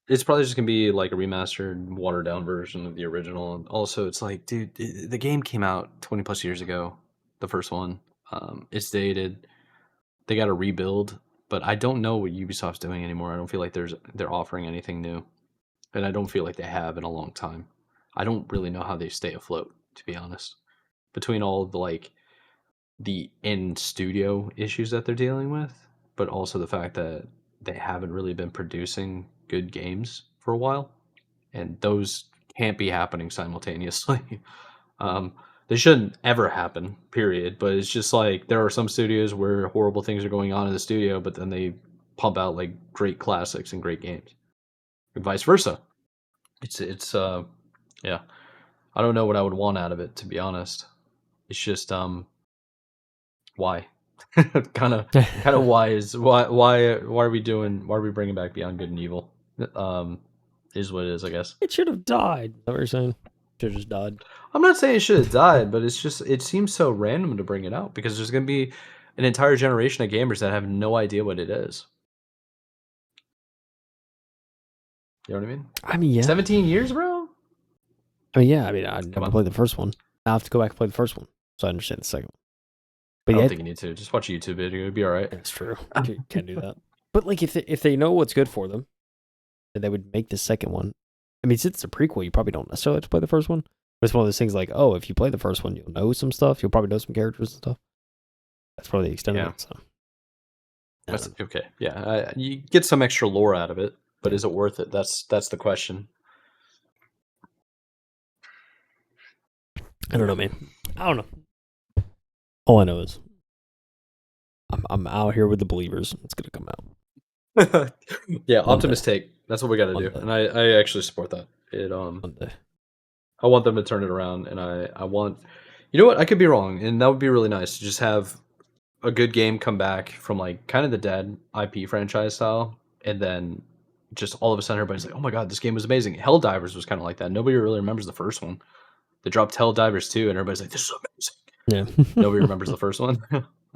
It's probably just gonna be like a remastered, watered down version of the original. And also, it's like, dude, the game came out 20 plus years ago, the first one. It's dated. They got to rebuild, but I don't know what Ubisoft's doing anymore. I don't feel like they're offering anything new, and I don't feel like they have in a long time. I don't really know how they stay afloat, to be honest. Between all of the like the in studio issues that they're dealing with, but also the fact that they haven't really been producing good games for a while, and those can't be happening simultaneously. um, they shouldn't ever happen, period. But it's just like there are some studios where horrible things are going on in the studio, but then they pump out like great classics and great games, and vice versa. It's yeah. I don't know what I would want out of it, to be honest. It's just why kind of why are we doing why are we bringing back Beyond Good and Evil? Um, is what it is, I guess. It should have died. Is that what you're saying? Should have just died. I'm not saying it should have died, but it's just it seems so random to bring it out because there's going to be an entire generation of gamers that have no idea what it is. You know what I mean? I mean, yeah. 17 years, bro? I mean, yeah. I mean, I Come never on. played the first one. I have to go back and play the first one, so I understand the second one. I But don't yeah, think you need to. Just watch a YouTube video. It'll be all right. that's true. Can't do that. But like, if they know what's good for them, then they would make the second one. I mean, since it's a prequel, you probably don't necessarily have to play the first one. But it's one of those things like, oh, if you play the first one, you'll know some stuff. You'll probably know some characters and stuff. That's probably the extent Yeah. of it. So That's okay. Yeah. You get some extra lore out of it, but is it worth it? That's the question. I don't know, man. I don't know. All I know is I'm out here with the believers. It's gonna come out Yeah, one day. optimist take. That's what we got to One do, day. and I actually support that. One day. I want them to turn it around, and I want, you know what? I could be wrong, and that would be really nice to just have a good game come back from like kind of the dead IP franchise style, and then just all of a sudden everybody's like, oh my god, this game was amazing. Helldivers was kind of like that. Nobody really remembers the first one. They dropped Helldivers 2, and everybody's like, this is amazing. Yeah. Nobody remembers the first one.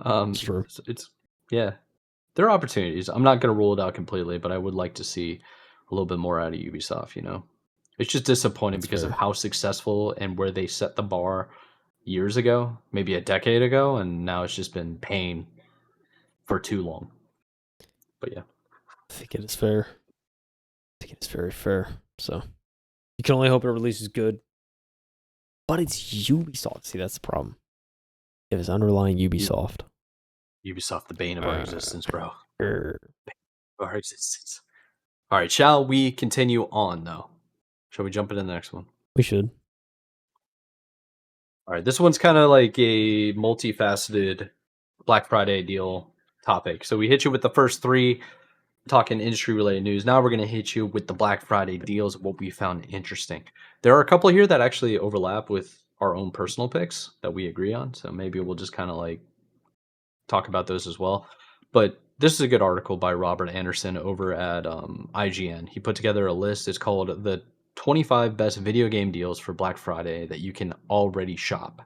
It's true. It's yeah, there are opportunities. I'm not going to rule it out completely, but I would like to see a little bit more out of Ubisoft. It's just disappointing That's because of fair. how successful and where they set the bar years ago, maybe a decade ago, and now it's just been pain for too long. But yeah, I think it is fair. I think it is very fair. So you can only hope it releases good. But it's Ubisoft. See, that's the problem. If it's underlying Ubisoft. Ubisoft, the bane of our existence, bro. Er, Our existence. All right, shall we continue on though? Shall we jump into the next one? we should. All right, this one's kind of like a multifaceted Black Friday deal topic. So we hit you with the first three, talking industry related news. Now we're going to hit you with the Black Friday deals, what we found interesting. There are a couple here that actually overlap with our own personal picks that we agree on. So maybe we'll just kind of like talk about those as well. But this is a good article by Robert Anderson over at IGN. He put together a list. It's called the 25 best video game deals for Black Friday that you can already shop.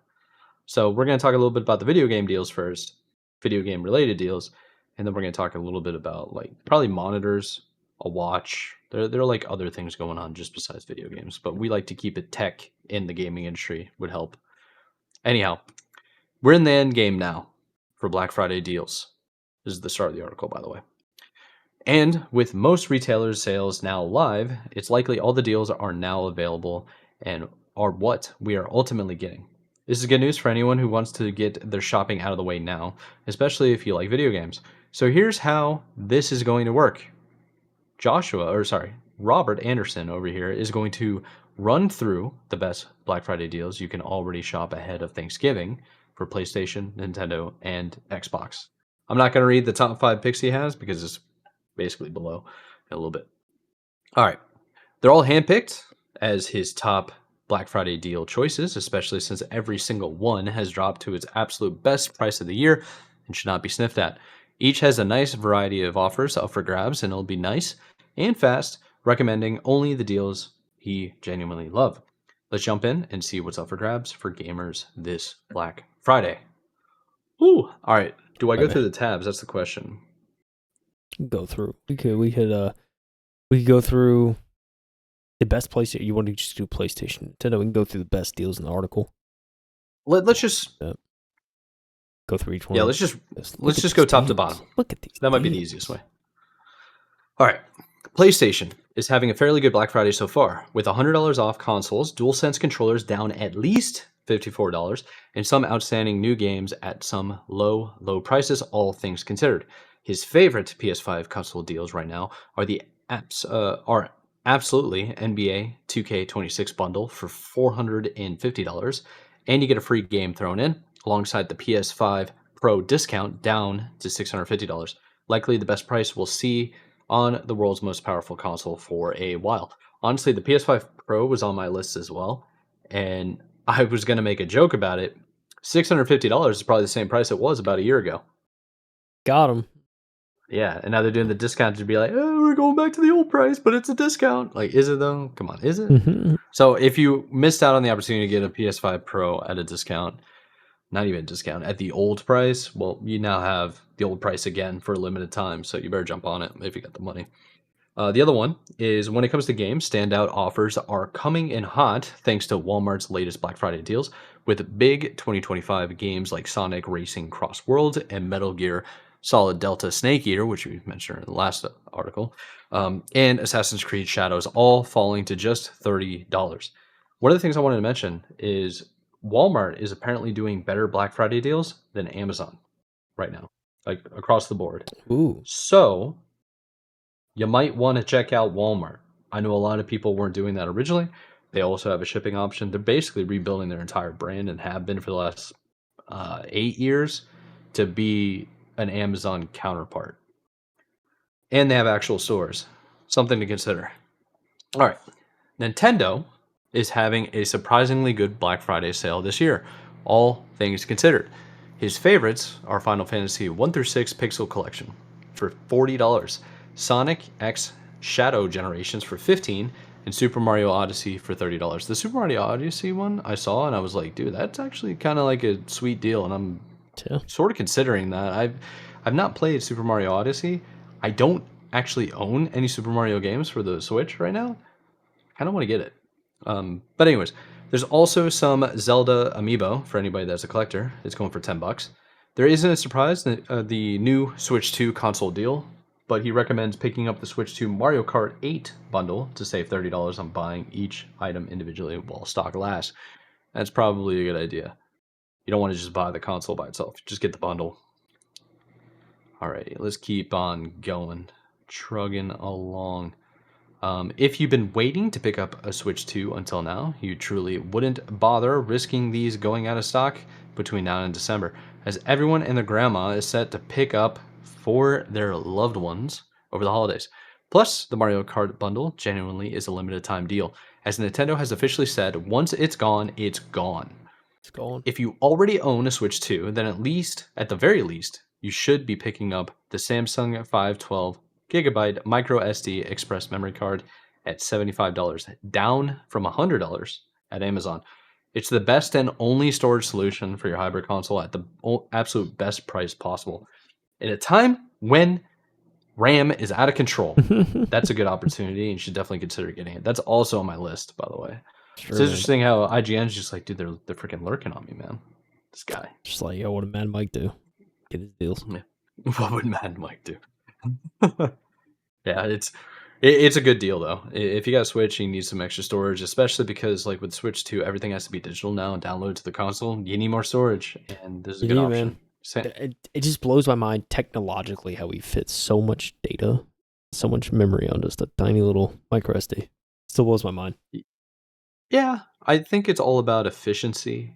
So we're going to talk a little bit about the video game deals first, video game related deals, and then we're going to talk a little bit about like probably monitors, a watch. There are like other things going on just besides video games, but we like to keep it tech in the gaming industry would help. Anyhow, we're in the end game now for Black Friday deals. This is the start of the article, by the way. And with most retailers' sales now live, it's likely all the deals are now available and are what we are ultimately getting. This is good news for anyone who wants to get their shopping out of the way now, especially if you like video games. So here's how this is going to work. Robert Anderson over here is going to run through the best Black Friday deals you can already shop ahead of Thanksgiving for PlayStation, Nintendo, and Xbox. I'm not going to read the top 5 picks he has because it's basically below a little bit. All right. They're all handpicked as his top Black Friday deal choices, especially since every single one has dropped to its absolute best price of the year and should not be sniffed at. Each has a nice variety of offers up for grabs, and it'll be nice and fast, recommending only the deals he genuinely love. Let's jump in and see what's up for grabs for gamers this Black Friday. Ooh, all right. Do I go through the tabs? That's the question. Go through. We could We could go through the best PlayStation. You want to just do PlayStation, Nintendo? We can go through the best deals in the article. Let's just Go through each one. yeah. of Let's just go top to deals. bottom. Look at these. That might be the easiest way. All right. PlayStation is having a fairly good Black Friday so far, with $100 off consoles, DualSense controllers down at least $54, and some outstanding new games at some low prices, all things considered. His favorite PS5 console deals right now are absolutely NBA 2K26 bundle for $450, and you get a free game thrown in alongside the PS5 Pro discount down to $650. Likely the best price we'll see on the world's most powerful console for a while. Honestly, the PS5 Pro was on my list as well, and I was going to make a joke about it. $650 is probably the same price it was about a year ago. Got him. Yeah, and now they're doing the discount to be like, oh, we're going back to the old price, but it's a discount. Like, is it though? Come on, is it? Mm-hmm. So if you missed out on the opportunity to get a PS5 Pro at a discount, not even a discount, at the old price, well, you now have the old price again for a limited time, so you better jump on it if you got the money. The other one is when it comes to games, standout offers are coming in hot thanks to Walmart's latest Black Friday deals with big 2025 games like Sonic Racing Cross Worlds and Metal Gear Solid Delta Snake Eater, which we mentioned in the last article, and Assassin's Creed Shadows, all falling to just $30. One of the things I wanted to mention is Walmart is apparently doing better Black Friday deals than Amazon right now, like across the board. Ooh. So you might want to check out Walmart. I know a lot of people weren't doing that originally. They also have a shipping option. They're basically rebuilding their entire brand and have been for the last 8 years to be an Amazon counterpart. And they have actual stores. Something to consider. All right. Nintendo is having a surprisingly good Black Friday sale this year, all things considered. His favorites are Final Fantasy 1 through 6 Pixel Collection for $40, Sonic X Shadow Generations for $15, and Super Mario Odyssey for $30. The Super Mario Odyssey one I saw and I was like, dude, that's actually kind of like a sweet deal, and I'm sort of considering that. I've not played Super Mario Odyssey. I don't actually own any Super Mario games for the Switch right now. Kind of want to get it. But anyways, there's also some Zelda amiibo for anybody that's a collector. It's going for $10. There isn't a surprise the new Switch 2 console deal, but he recommends picking up the Switch 2 Mario Kart 8 bundle to save $30 on buying each item individually while stock lasts. That's probably a good idea. You don't want to just buy the console by itself. Just get the bundle. All right, let's keep on going, trugging along. If you've been waiting to pick up a Switch 2 until now, you truly wouldn't bother risking these going out of stock between now and December, as everyone and their grandma is set to pick up for their loved ones over the holidays. Plus, the Mario Kart bundle genuinely is a limited time deal, as Nintendo has officially said once it's gone, it's gone. It's gone. If you already own a Switch 2, then at the very least, you should be picking up the Samsung 512 gigabyte micro SD express memory card at $75, down from $100 at Amazon. It's the best and only storage solution for your hybrid console at the absolute best price possible. In a time when RAM is out of control, that's a good opportunity, and you should definitely consider getting it. That's also on my list, by the way. Sure, It's interesting how IGN's just like, dude, they're freaking lurking on me, man. This guy. Just like, yo, what did Mad Mike do? Get his deals. Yeah. What would Mad Mike do? Yeah, it's a good deal though. If you got a Switch, you need some extra storage, especially because like with Switch 2, everything has to be digital now and download to the console. You need more storage, and this is a good option. Man. It just blows my mind technologically how we fit so much data, so much memory on just a tiny little micro SD. Still blows my mind. Yeah, I think it's all about efficiency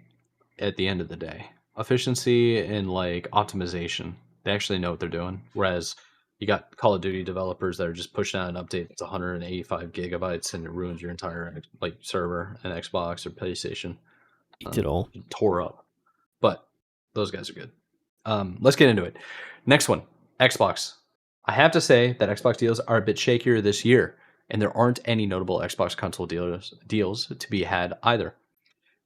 at the end of the day. Efficiency and like optimization. They actually know what they're doing. Whereas you got Call of Duty developers that are just pushing out an update that's 185 gigabytes and it ruins your entire like server and Xbox or PlayStation. Eats it all. Tore up. But those guys are good. Let's get into it. Next one, Xbox. I have to say that Xbox deals are a bit shakier this year, and there aren't any notable Xbox console deals to be had either.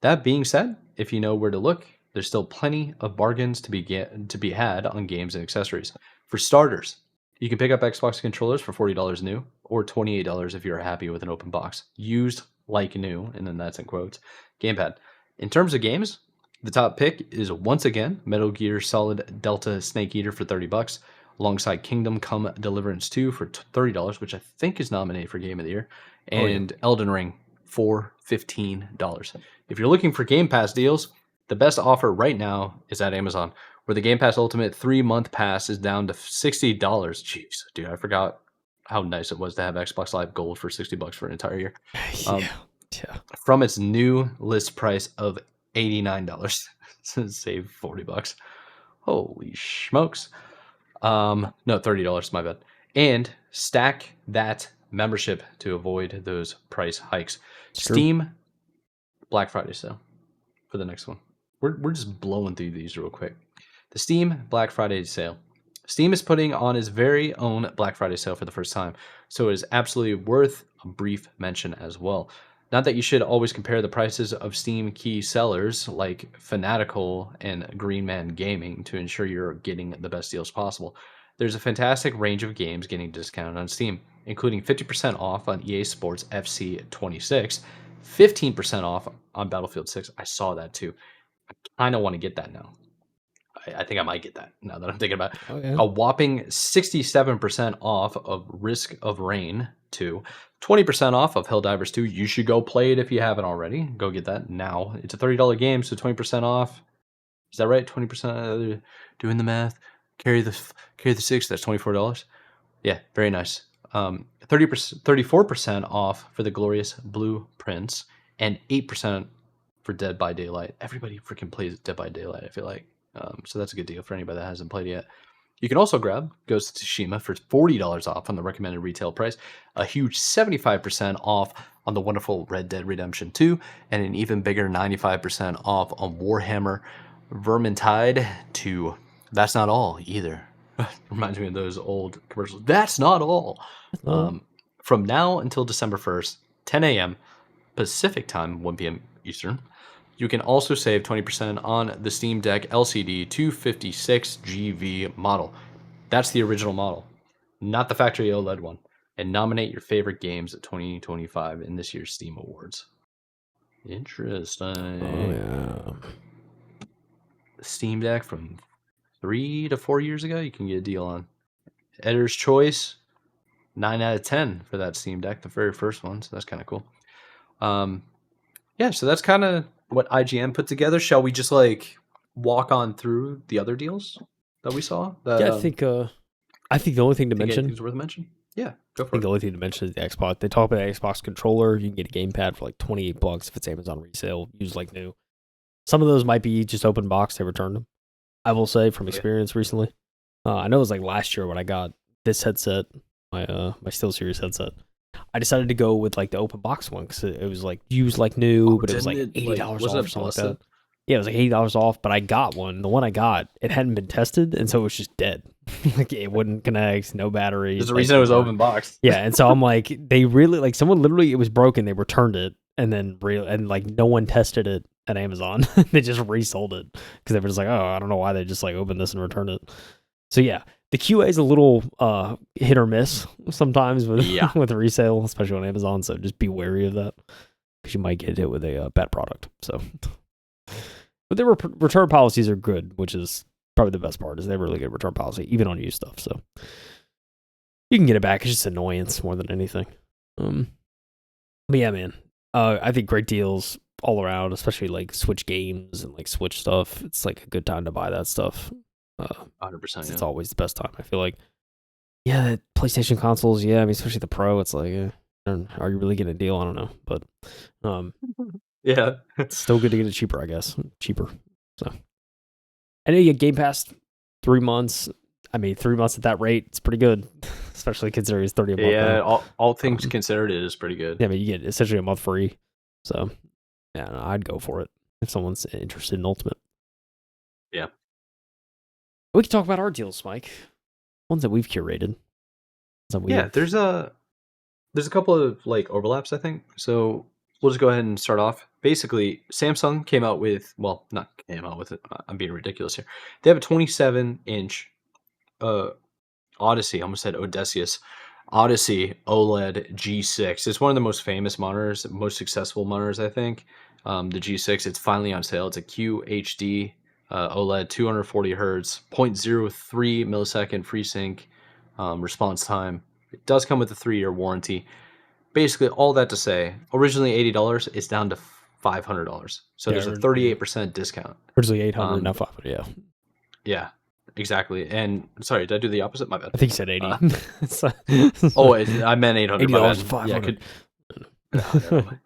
That being said, if you know where to look, there's still plenty of bargains to be had on games and accessories. For starters, you can pick up Xbox controllers for $40 new, or $28 if you're happy with an open box. Used like new, and then that's in quotes. Gamepad. In terms of games, the top pick is once again Metal Gear Solid Delta Snake Eater for $30, alongside Kingdom Come Deliverance 2 for $30, which I think is nominated for Game of the Year, Oh yeah. and Elden Ring for $15. If you're looking for Game Pass deals, the best offer right now is at Amazon, where the Game Pass Ultimate 3-month pass is down to $60. Jeez, dude, I forgot how nice it was to have Xbox Live Gold for $60 for an entire year. Yeah. Yeah. From its new list price of $89, save $40. Holy smokes! No, $30. My bad. And stack that membership to avoid those price hikes. It's true. Steam Black Friday sale for the next one. We're just blowing through these real quick. The Steam Black Friday sale. Steam is putting on its very own Black Friday sale for the first time, so it is absolutely worth a brief mention as well. Not that you should always compare the prices of Steam key sellers like Fanatical and Green Man Gaming to ensure you're getting the best deals possible. There's a fantastic range of games getting discounted on Steam, including 50% off on EA Sports FC 26, 15% off on Battlefield 6. I saw that too. I kind of want to get that now. I think I might get that now that I'm thinking about it. Oh yeah. A whopping 67% off of Risk of Rain 2, 20% off of Helldivers 2. You should go play it if you haven't already. Go get that now. It's a $30 game, so 20% off. Is that right? 20%. Doing the math. Carry the six. That's $24. Yeah, very nice. 30%, 34% off for the Glorious Blueprints, and 8% for Dead by Daylight. Everybody freaking plays Dead by Daylight, I feel like. So that's a good deal for anybody that hasn't played it yet. You can also grab Ghost of Tsushima for $40 off on the recommended retail price, a huge 75% off on the wonderful Red Dead Redemption 2, and an even bigger 95% off on Warhammer Vermintide 2. That's not all either. Reminds me of those old commercials. That's not all. Oh, From now until December 1st, 10 a.m. Pacific time, 1 p.m. Eastern, you can also save 20% on the Steam Deck LCD 256GV model. That's the original model, not the factory OLED one. And nominate your favorite games at 2025 in this year's Steam Awards. Interesting. yeah. The Steam Deck from 3 to 4 years ago, you can get a deal on. Editor's Choice, 9 out of 10 for that Steam Deck, the very first one. So that's kind of cool. Yeah, so that's kind of what IGN put together. Shall we just like walk on through the other deals that we saw? That, Yeah, I think the only thing to think mention, anything's worth mentioning? Yeah, go I for think the it. only thing to mention is the Xbox. They talk about the Xbox controller. You can get a gamepad for like $28 if it's Amazon resale, used like new. Some of those might be just open box. They returned them. I will say from Okay. experience recently. I know it was like last year when I got this headset, my SteelSeries headset. I decided to go with like the open box one because it was like used like new, Oh, but it was like didn't it $80 wasn't off or it something like busted? that. Yeah, it was like $80 off, but I got one. The one I got, it hadn't been tested, and so it was just dead. Like it wouldn't connect, no battery. There's a Like reason it was didn't work. open box. Yeah, and so I'm like, they really like someone literally it was broken. They returned it, and then and like no one tested it at Amazon. They just resold it because they were just like, oh, I don't know why they just like opened this and returned it. So yeah, the QA is a little hit or miss sometimes with Yeah. with resale, especially on Amazon. So just be wary of that because you might get hit with a bad product. So, but their return policies are good, which is probably the best part. Is they have really good return policy even on used stuff. So you can get it back. It's just annoyance more than anything. But yeah, man, I think great deals all around, especially like Switch games and like Switch stuff. It's like a good time to buy that stuff. 100%. It's always the best time. I feel like, yeah, the PlayStation consoles. Yeah, I mean, especially the Pro. It's like, are you really getting a deal? I don't know, but Yeah. it's still good to get it cheaper. I guess cheaper. So, and then you get Game Pass 3 months. I mean, 3 months at that rate, it's pretty good, especially considering it's 30 a month. Yeah, now. all things considered, it is pretty good. Yeah, I mean, you get essentially a month free. So, yeah, no, I'd go for it if someone's interested in Ultimate. Yeah. We can talk about our deals, Mike. Ones that we've curated. Yeah, there's a couple of like overlaps, I think. So we'll just go ahead and start off. Basically, Samsung came out with, well, not came out with it. I'm being ridiculous here. They have a 27-inch Odyssey, I almost said Odysseus, Odyssey OLED G6. It's one of the most famous monitors, most successful monitors, I think. The G6, it's finally on sale. It's a QHD OLED, 240 hertz, 0.03 millisecond FreeSync response time. It does come with a 3-year warranty. Basically, all that to say, originally $80, it's down to $500. So Yeah, there's a 38% discount. originally 800, now Um, 500. Yeah, yeah, exactly. And sorry, did I do the opposite? My bad. I think you said 80. I meant 800. My $80 bad. to 500. No,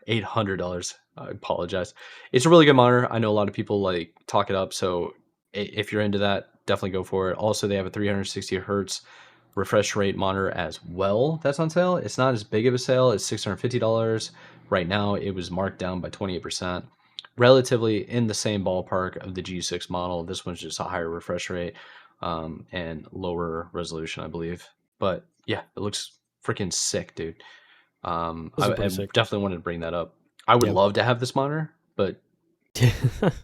$800. I apologize. It's a really good monitor. I know a lot of people like talk it up, so if you're into that, definitely go for it. Also, they have a 360 hertz refresh rate monitor as well. That's on sale. It's not as big of a sale. It's $650 right now. It was marked down by 28%. Relatively in the same ballpark of the G6 model. This one's just a higher refresh rate and lower resolution, I believe. But yeah, it looks freaking sick, dude. Those are I pretty sick. definitely wanted to bring that up. I would Yeah. love to have this monitor, but I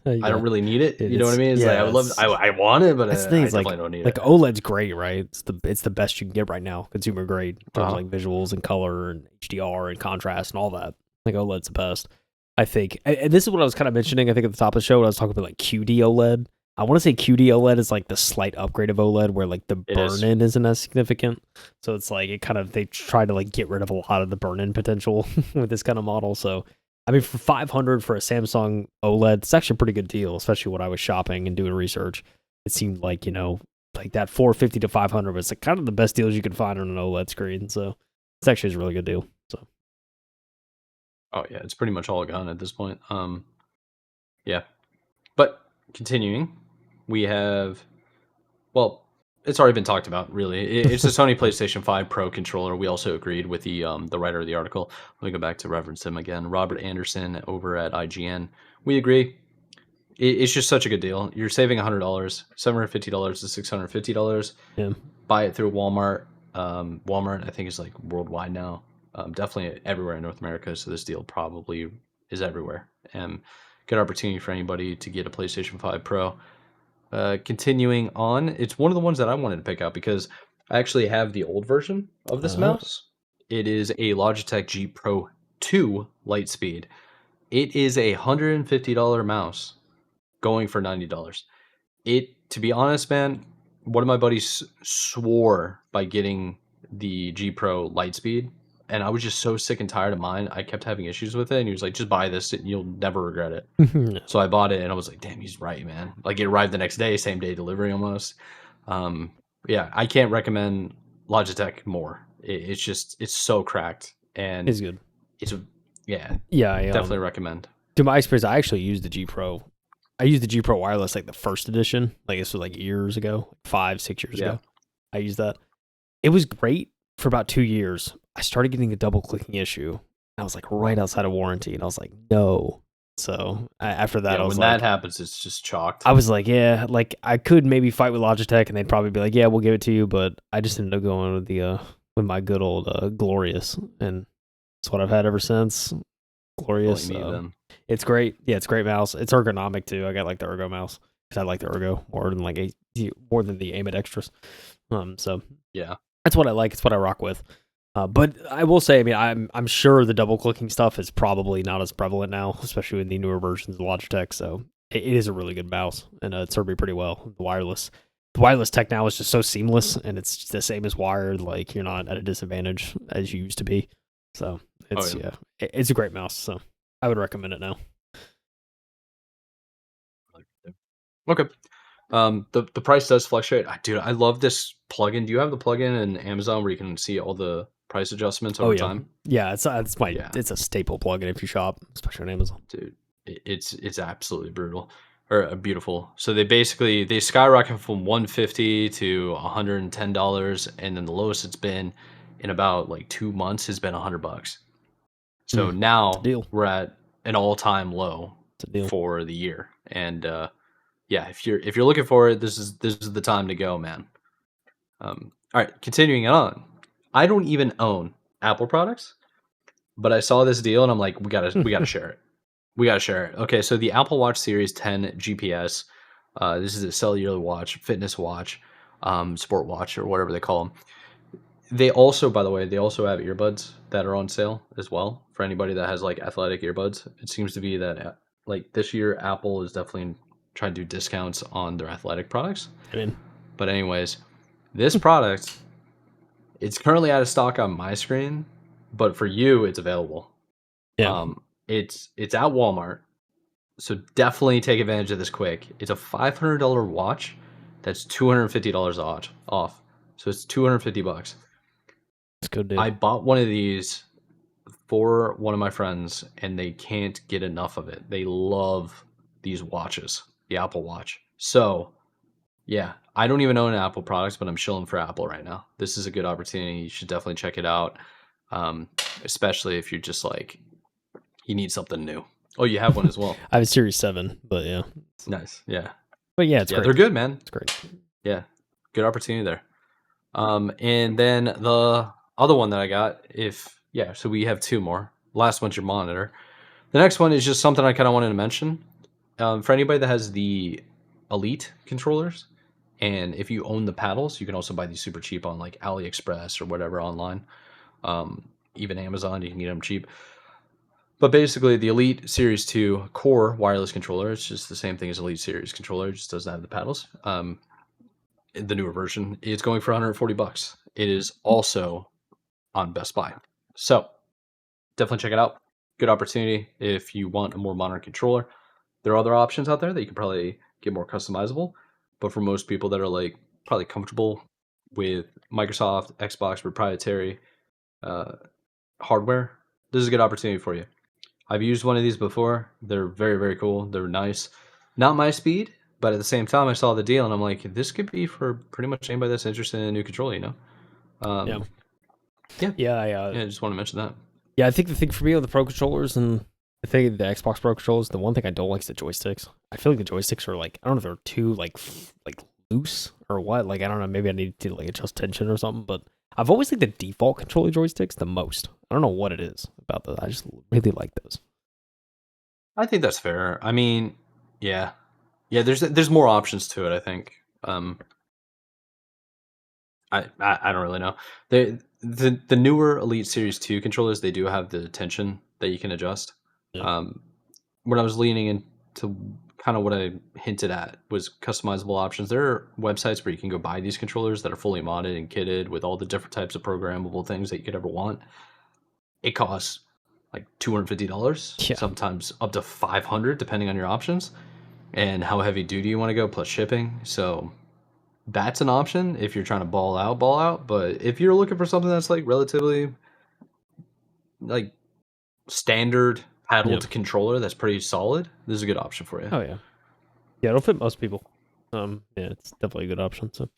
Yeah. don't really need it. Dude, You know what I mean? It's like I would love. I want it, but that's the I thing. Is definitely don't need like it. OLED's great, right? It's the best you can get right now, consumer grade in terms of Uh-huh. like visuals and color and HDR and contrast and all that. Like OLED's the best, I think. And this is what I was kind of mentioning. I think at the top of the show when I was talking about like QD OLED. I want to say QD OLED is like the slight upgrade of OLED, where like the It is. burn-in isn't as significant. So it's like it kind of they try to like get rid of a lot of the burn-in potential with this kind of model. So I mean, for 500 for a Samsung OLED, it's actually a pretty good deal, especially when I was shopping and doing research. It seemed like, like that 450 to 500 was like kind of the best deals you could find on an OLED screen. So it's actually a really good deal. So Oh yeah, it's pretty much all gone at this point. Yeah. But continuing, we have well, it's already been talked about. Really, it's the Sony PlayStation 5 Pro controller. We also agreed with the writer of the article. Let me go back to reference him again, Robert Anderson over at IGN. We agree. It's just such a good deal. You're saving $100, $750 to $650. yeah, Buy it through Walmart. Walmart, I think, is like worldwide now. Definitely everywhere in North America. So this deal probably is everywhere. And good opportunity for anybody to get a PlayStation 5 Pro. Continuing on, it's one of the ones that I wanted to pick out because I actually have the old version of this uh, mouse. It is a Logitech G Pro 2 Lightspeed. It is a $150 mouse going for $90. To be honest, man, one of my buddies swore by getting the G Pro Lightspeed, and I was just so sick and tired of mine. I kept having issues with it, and he was like, "Just buy this, and you'll never regret it." So I bought it, and I was like, "Damn, he's right, man!" Like it arrived the next day, same day delivery almost. Um, yeah, I can't recommend Logitech more. It's so cracked, and it's good. it's yeah, Yeah, I, definitely recommend. to my experience, I actually used the G Pro. I used the G Pro wireless like the first edition. Like this was like years ago, 5, 6 years Yeah. ago. I used that. It was great for about 2 years. I started getting a double clicking issue. I was like right outside of warranty, and I was like, no. So after that, Yeah, I was when like, that happens, it's just chalked. I was like, yeah, like I could maybe fight with Logitech, and they'd probably be like, yeah, we'll give it to you. But I just ended up going with the with my good old Glorious, and it's what I've had ever since. Glorious. Blame me then. It's great. Yeah, it's a great mouse. It's ergonomic too. I got like the Ergo mouse because I like the Ergo more than the Aim extras. So Yeah. that's what I like. It's what I rock with. But I will say, I mean, I'm sure the double clicking stuff is probably not as prevalent now, especially in the newer versions of Logitech. So it is a really good mouse, and it served me pretty well. The wireless tech now is just so seamless, and it's the same as wired. Like you're not at a disadvantage as you used to be. So it's it's a great mouse. So I would recommend it now. Okay. The price does fluctuate. Dude, I love this plugin. Do you have the plugin in Amazon where you can see all the price adjustments Oh over yeah, time? yeah. Yeah, It's a staple plugin if you shop, especially on Amazon. dude, it's absolutely brutal or beautiful. So they skyrocket from 150 to $110, and then the lowest it's been in about like 2 months has been $100. So It's a now deal. we're at an all-time low It's a deal. for the year, and yeah, if you're looking for it, this is the time to go, man. All right, continuing on. I don't even own Apple products, but I saw this deal and I'm like, we gotta share it. We gotta share it. Okay, so the Apple Watch Series 10 GPS. This is a cellular watch, fitness watch, sport watch, or whatever they call them. They also, by the way, they also have earbuds that are on sale as well for anybody that has like athletic earbuds. It seems to be that like this year, Apple is definitely trying to do discounts on their athletic products. I mean, But anyways, this product, it's currently out of stock on my screen, but for you, it's available. yeah, It's at Walmart, so definitely take advantage of this quick. It's a $500 watch that's $250 off. So it's 250 bucks. it's a good deal. I bought one of these for one of my friends and they can't get enough of it. They love these watches, the Apple Watch. So, yeah, I don't even own Apple products, but I'm shilling for Apple right now. This is a good opportunity. You should definitely check it out. Um, Especially if you're just like you need something new. Oh, you have one as well. I have a Series 7, but yeah. Nice. Yeah. But yeah, it's Yeah, great. they're good, man. It's great. Yeah. Good opportunity there. And then the other one that I got, so we have two more. Last one's your monitor. The next one is just something I kind of wanted to mention. For anybody that has the Elite controllers, and if you own the paddles, you can also buy these super cheap on like AliExpress or whatever online. Even Amazon, you can get them cheap. But basically, the Elite Series 2 core wireless controller, it's just the same thing as Elite Series controller, it just doesn't have the paddles. The newer version is going for 140 bucks. It is also on Best Buy. So definitely check it out. Good opportunity if you want a more modern controller. There are other options out there that you can probably get more customizable. But for most people that are like probably comfortable with Microsoft, Xbox proprietary uh, hardware, this is a good opportunity for you. I've used one of these before. They're very, very cool. They're nice. Not my speed, but at the same time, I saw the deal and I'm like, this could be for pretty much anybody that's interested in a new controller, you know? Yeah. Yeah. Yeah, I just want to mention that. yeah, I think the thing for me with the Pro controllers and I think the Xbox Pro controllers, the one thing I don't like is the joysticks. I feel like the joysticks are like, I don't know if they're too like loose or what. Like, I don't know, maybe I need to like adjust tension or something, but I've always liked the default controller joysticks the most. I don't know what it is about those. I just really like those. I think that's fair. I mean, yeah. Yeah, there's more options to it, I think. I don't really know. The newer Elite Series 2 controllers, they do have the tension that you can adjust. Yeah. When I was leaning into kind of what I hinted at was customizable options. There are websites where you can go buy these controllers that are fully modded and kitted with all the different types of programmable things that you could ever want. It costs like $250, Yeah. sometimes up to 500 depending on your options and how heavy duty you want to go plus shipping. So that's an option if you're trying to ball out, ball out. But if you're looking for something that's like relatively like standard Yeah. paddled controller that's pretty solid, this is a good option for you. Oh yeah. Yeah, it'll fit most people. Yeah, it's definitely a good option. So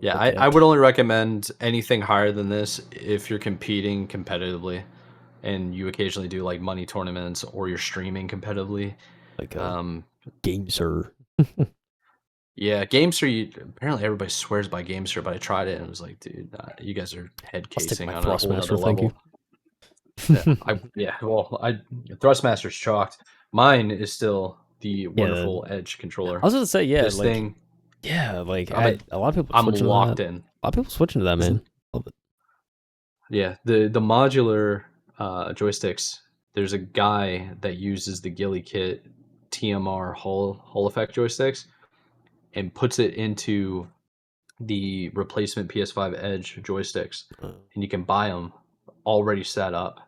Yeah, I would only recommend anything higher than this if you're competing competitively and you occasionally do like money tournaments or you're streaming competitively. like a Um, GameSir. yeah, GameSir, apparently everybody swears by GameSir, but I tried it and it was like, dude, you guys are head I'll stick casing with my on a whole other Thrustmaster, thank you. level. I Thrustmaster's chalked. Mine is still the Yeah, wonderful Edge controller. I was gonna say, yeah, This like, thing, yeah, like I'm a lot of people I'm switching to that. locked in. A lot of people switching to that, man. Love it. Yeah, the modular joysticks. There's a guy that uses the Ghillie Kit TMR Hall effect joysticks and puts it into the replacement PS5 Edge joysticks, and you can buy them already set up,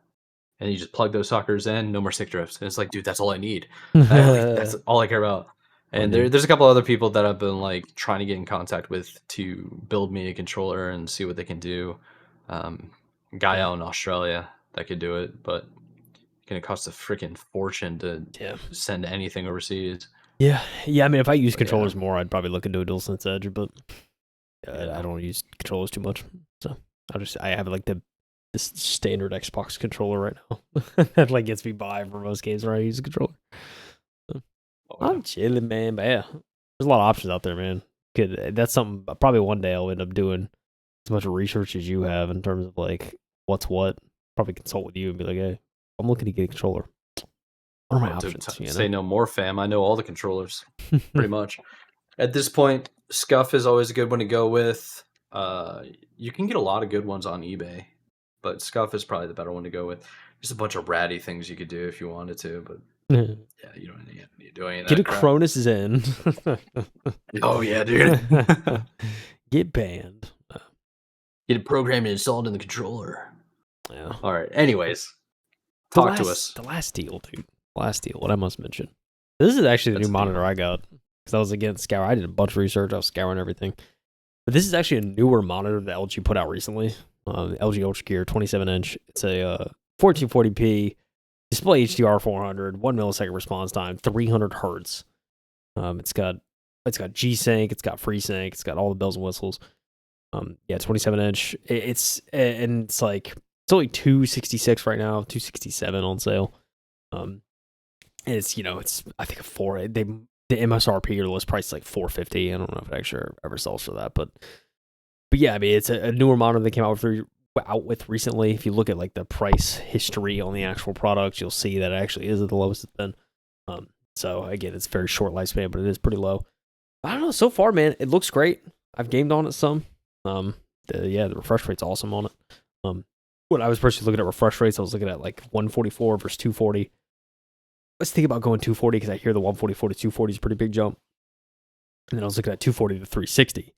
and you just plug those suckers in. No more stick drifts, and it's like, dude, that's all I need. That's all I care about. And there's a couple other people that I've been like trying to get in contact with to build me a controller and see what they can do. Guy Yeah. out in Australia that could do it, but it's gonna cost a freaking fortune to Yeah. send anything overseas. Yeah. Yeah. I mean, if I use But yeah, controllers more, I'd probably look into a DualSense Edge, but yeah. I don't use controllers too much. So I have like this standard Xbox controller right now that like gets me by for most games where I use a controller. So, Oh, yeah. I'm chilling, man. But yeah, there's a lot of options out there, man. Good. That's something probably one day I'll end up doing as much research as you have in terms of like what's what. Probably consult with you and be like, hey, I'm looking to get a controller. What are my Oh, dude, options? You know? say no more, fam. I know all the controllers, pretty much. At this point, Scuff is always a good one to go with. You can get a lot of good ones on eBay, but Scuff is probably the better one to go with. There's a bunch of ratty things you could do if you wanted to, but yeah, you don't need to do any of Get a that crap. Cronus Zen. Oh yeah, dude. Get banned. Get it programmed and installed in the controller. Yeah. All right. Anyways, talk to us. The last deal, dude. Last deal. What I must mention. This is actually the That's new the deal. monitor I got because I was again scouring. I did a bunch of research. I was scouring everything, but this is actually a newer monitor that LG put out recently. LG Ultra Gear 27-inch. It's a 1440p display, HDR 400, 1 millisecond response time, 300 hertz. It's got G-Sync, it's got FreeSync, it's got all the bells and whistles. Yeah, 27-inch. It's like it's only 266 right now, 267 on sale. And it's I think the MSRP or the list price is like 450. I don't know if it actually ever sells for that, but yeah, I mean it's a newer monitor that came out with recently. If you look at like the price history on the actual product, you'll see that it actually is at the lowest it's been. So again, it's very short lifespan, but it is pretty low. I don't know. So far, man, it looks great. I've gamed on it some. The refresh rate's awesome on it. When I was personally looking at refresh rates, I was looking at like 144 versus 240. Let's think about going 240 because I hear the 144 to 240 is a pretty big jump. And then I was looking at 240 to 360.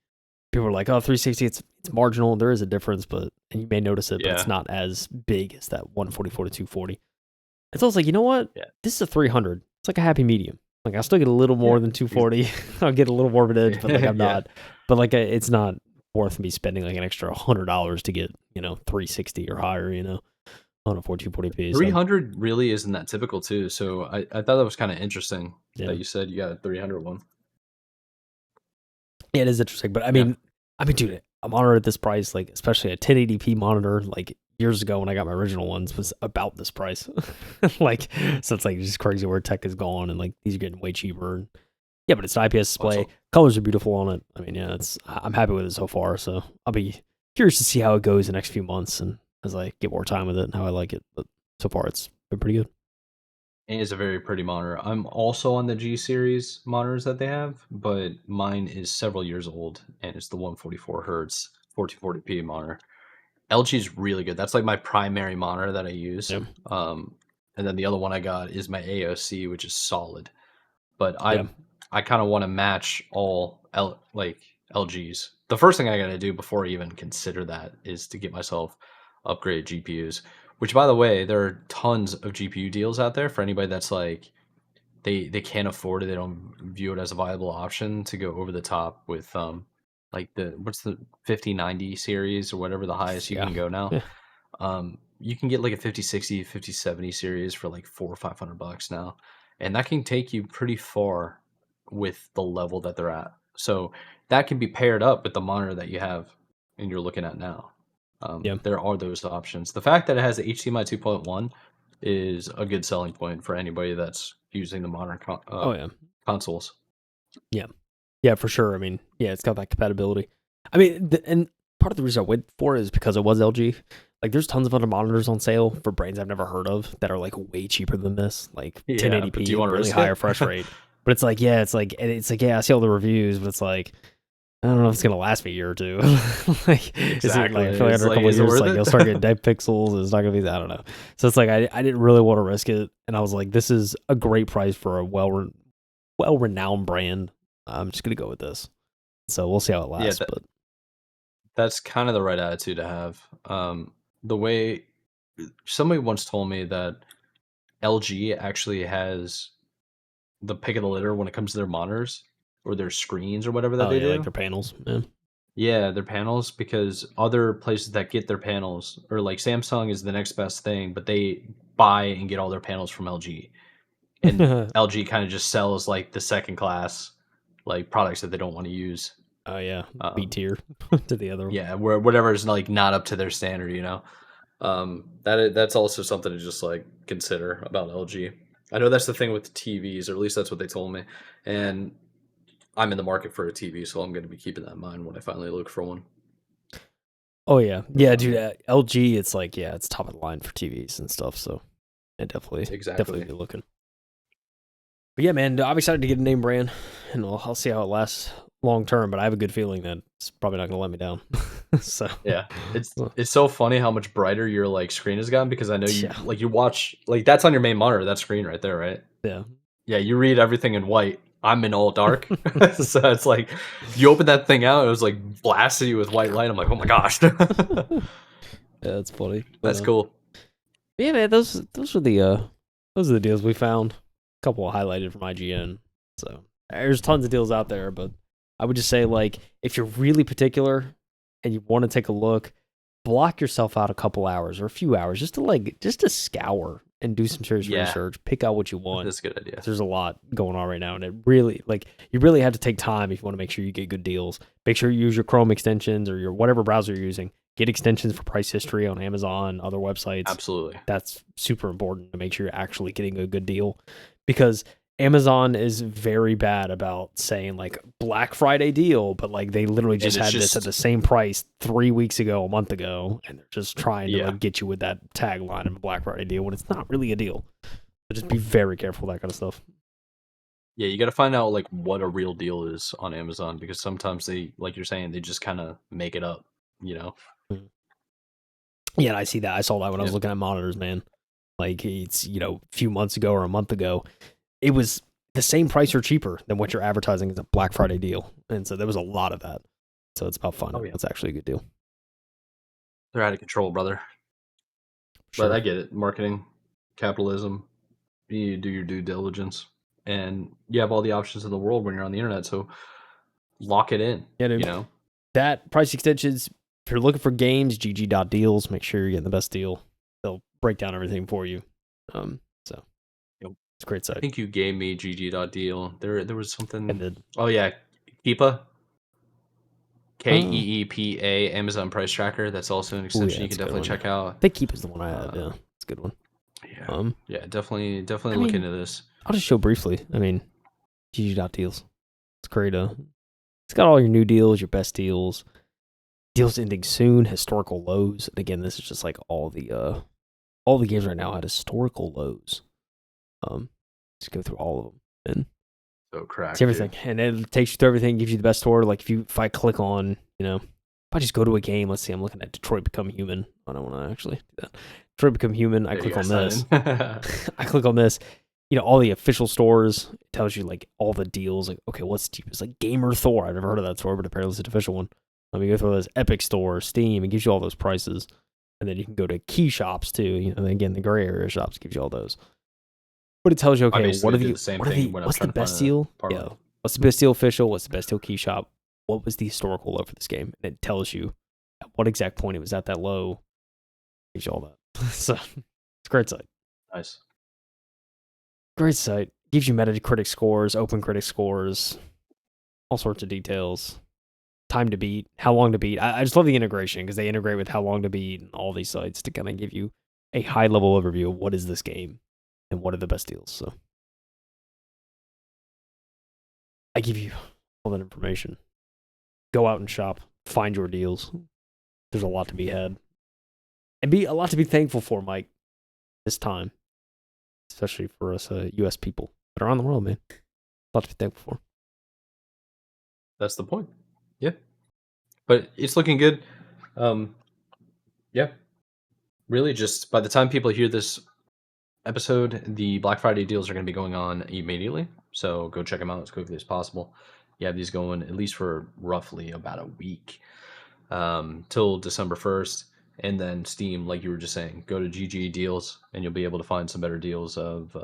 People were like, "Oh, 360, it's marginal. There is a difference, and you may notice it, but it's not as big as that 144 to 240." And so I was like, you know what? Yeah. This is a 300. It's like a happy medium. Like I still get a little more than 240. I'll get a little more of an edge, but like I'm not. But like it's not worth me spending like an extra $100 to get 360 or higher. On a 1440p. 300 really isn't that typical too. So I thought that was kind of interesting Yeah. that you said you got a 300 one. Yeah, it is interesting, but I mean, dude, a monitor at this price, like especially a 1080p monitor, like years ago when I got my original ones, was about this price. Like, so it's like just crazy where tech is gone, and like these are getting way cheaper. Yeah, but it's an IPS display. Colors are beautiful on it. I mean, yeah, I'm happy with it so far. So I'll be curious to see how it goes the next few months, and as I get more time with it and how I like it. But so far, it's been pretty good. It is a very pretty monitor. I'm also on the G series monitors that they have, but mine is several years old, and it's the 144 hertz 1440p monitor. LG is really good. That's like my primary monitor that I use. Yeah. And then the other one I got is my AOC, which is solid. But Yeah. I kind of want to match all LGs. The first thing I got to do before I even consider that is to get myself upgraded GPUs. Which, by the way, there are tons of GPU deals out there for anybody that's like they can't afford it. They don't view it as a viable option to go over the top with like what's the 5090 series or whatever the highest you can go now. Yeah. You can get like a 5060, 5070 series for like $400 or $500 now, and that can take you pretty far with the level that they're at. So that can be paired up with the monitor that you have and you're looking at now. There are those options. The fact that it has the HDMI 2.1 is a good selling point for anybody that's using the modern consoles. Yeah, for sure. I mean, yeah, it's got that compatibility. I mean, and part of the reason I went for it is because it was LG. Like, there's tons of other monitors on sale for brands I've never heard of that are like way cheaper than this, like 1080p, do you want to really risk high it? refresh rate. But it's like, yeah, I see all the reviews, but it's like, I don't know if it's gonna last me a year or two. Like, Exactly. I feel like after a couple of years, like you'll start getting dead pixels. It's not gonna be. I don't know. So it's like I didn't really want to risk it, and I was like, this is a great price for a well-renowned brand. I'm just gonna go with this. So we'll see how it lasts. But that's kind of the right attitude to have. The way somebody once told me that LG actually has the pick of the litter when it comes to their monitors or their screens or whatever that they do. like their panels. Yeah, their panels, because other places that get their panels, or like Samsung is the next best thing, but they buy and get all their panels from LG. And LG kind of just sells like the second class like products that they don't want to use. Oh yeah, B tier to the other one. Yeah, where whatever is like not up to their standard, that's also something to just like consider about LG. I know that's the thing with the TVs, or at least that's what they told me. And I'm in the market for a TV, so I'm going to be keeping that in mind when I finally look for one. Oh yeah, dude. LG, it's like it's top of the line for TVs and stuff. So I definitely be looking. But yeah, man, I'm excited to get a name brand, and I'll see how it lasts long term, but I have a good feeling that it's probably not going to let me down. So, Yeah, it's well, it's so funny how much brighter your like screen has gotten because I know you yeah, like you watch like that's on your main monitor, that screen right there, right? yeah. Yeah, you read everything in white. I'm in all dark. So it's like you open that thing out, it was like blasting you with white light. I'm like, oh my gosh. Yeah, that's funny. But That's cool. yeah, man, those are the deals we found. A couple highlighted from IGN. So there's tons of deals out there, but I would just say like if you're really particular and you want to take a look, block yourself out a couple hours or a few hours just to scour and do some serious Yeah, research. Pick out what you want. that's a good idea. There's a lot going on right now, and it really you really have to take time if you want to make sure you get good deals. Make sure you use your Chrome extensions or your whatever browser you're using. Get extensions for price history on Amazon, other websites. Absolutely. That's super important to make sure you're actually getting a good deal, because Amazon is very bad about saying like Black Friday deal, but like they literally just And it's had this at just the same price 3 weeks ago, a month ago, and they're just trying to yeah. like get you with that tagline of a Black Friday deal when it's not really a deal. So just be very careful with that kind of stuff. Yeah, you gotta find out like what a real deal is on Amazon because sometimes they like you're saying, they just kinda make it up, you know? Mhm. Yeah, and I see that. I saw that when I was Yeah. looking at monitors, man. Like it's a few months ago or a month ago, it was the same price or cheaper than what you're advertising as a Black Friday deal, and so there was a lot of that. So it's about Oh finding yeah. what's actually a good deal. They're out of control, brother. But Sure. I get it. Marketing, capitalism, you do your due diligence. And you have all the options in the world when you're on the internet, so lock it in, Yeah, you dude. know? That price extensions. If you're looking for games, GG.deals. Make sure you're getting the best deal. They'll break down everything for you. So Yep. it's a great I site. think you gave me GG.deal. There was I something. did. Oh yeah, Keepa, Oh, KEEPA, Amazon Price Tracker. That's also an oh extension yeah, you can it's a good definitely one. check I out. think Keep is the one I have. Yeah, Uh, it's a good one. yeah, Um, yeah, definitely I look mean, into this. I'll just show briefly. I mean, GG.deals. It's great. It's got all your new deals, your best deals, deals ending soon, historical lows. And again, this is just like all the games right now had historical lows. Just go through all of them and So see crack, everything, dude. and it takes you through everything, gives you the best tour. Like if I click on, if I just go to a game, let's see, I'm looking at Detroit Become Human. I don't want to actually do that. Detroit Become Human. I Yeah, you click gotta on sign this. in. I click on this. All the official stores. It tells you like all the deals. Like, okay, what's the cheapest? Like Gamer Thor. I've never heard of that store, but apparently it's an official one. Let me go through this Epic Store, Steam. It gives you all those prices, and then you can go to key shops too. And again, the gray area shops gives you all those. But it tells you, I okay, basically did the same thing when I was what's the trying to find best a deal? parlay. Yeah, what's the best deal official? What's the best deal key shop? What was the historical low for this game? And it tells you at what exact point it was at that low. Gives you all that. So it's a great site. Nice. Great site. Gives you Metacritic scores, Open Critic scores, all sorts of details. Time to beat, how long to beat. I just love the integration because they integrate with how long to beat and all these sites to kind of give you a high level overview of what is this game and what are the best deals. So I give you all that information. Go out and shop, find your deals. There's a lot to be had, and be a lot to be thankful for, Mike. This time, especially for us U.S. people that are on the world, man. A lot to be thankful for. That's the point. Yeah. But it's looking good. Um, yeah. Really just by the time people hear this episode, the Black Friday deals are going to be going on immediately. So go check them out as quickly as possible. You have these going at least for roughly about a week till December 1st. And then Steam, like you were just saying, go to GG Deals and you'll be able to find some better deals of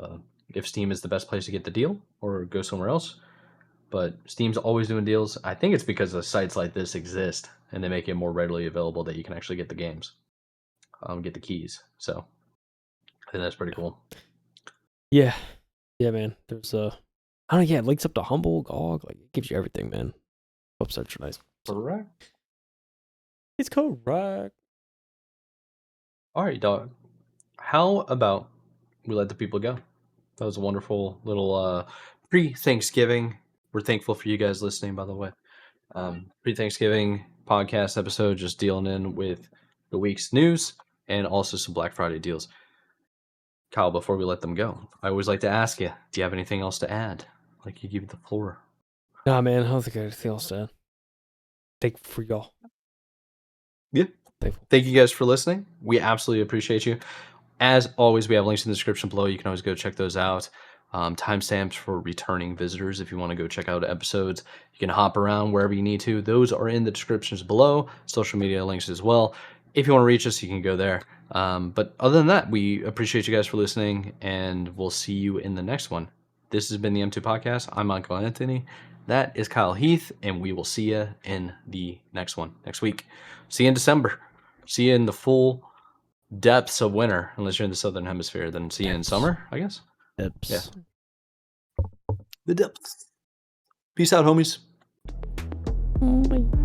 if Steam is the best place to get the deal or go somewhere else. But Steam's always doing deals. I think it's because the sites like this exist and they make it more readily available that you can actually get the games, get the keys. So I think that's pretty cool. Yeah, yeah, man. There's I don't know. Yeah, it links up to Humble, GOG. Like it gives you everything, man. Websites are nice. So Correct. it's correct. All right, dog. How about we let the people go? That was a wonderful little pre-Thanksgiving. We're thankful for you guys listening, by the way. Pre-Thanksgiving podcast episode, just dealing in with the week's news and also some Black Friday deals. Kyle, before we let them go, I always like to ask you, do you have anything else to add? Like you give you the floor. Nah, man, I don't think I got anything else to add. Thank for y'all. Yeah. Thankful. Thank you guys for listening. We absolutely appreciate you. As always, we have links in the description below. You can always go check those out. Timestamps for returning visitors if you want to go check out episodes. You can hop around wherever you need to. Those are in the descriptions below. Social media links as well. If you want to reach us, you can go there. But other than that, we appreciate you guys for listening, and we'll see you in the next one. This has been the M2 Podcast. I'm Michael Anthony. That is Kyle Heath, and we will see you in the next one next week. See you in December. See you in the full depths of winter, unless you're in the southern hemisphere. Then see you in summer, I guess. Depths. Yeah. The depths. Peace out, homies. Bye.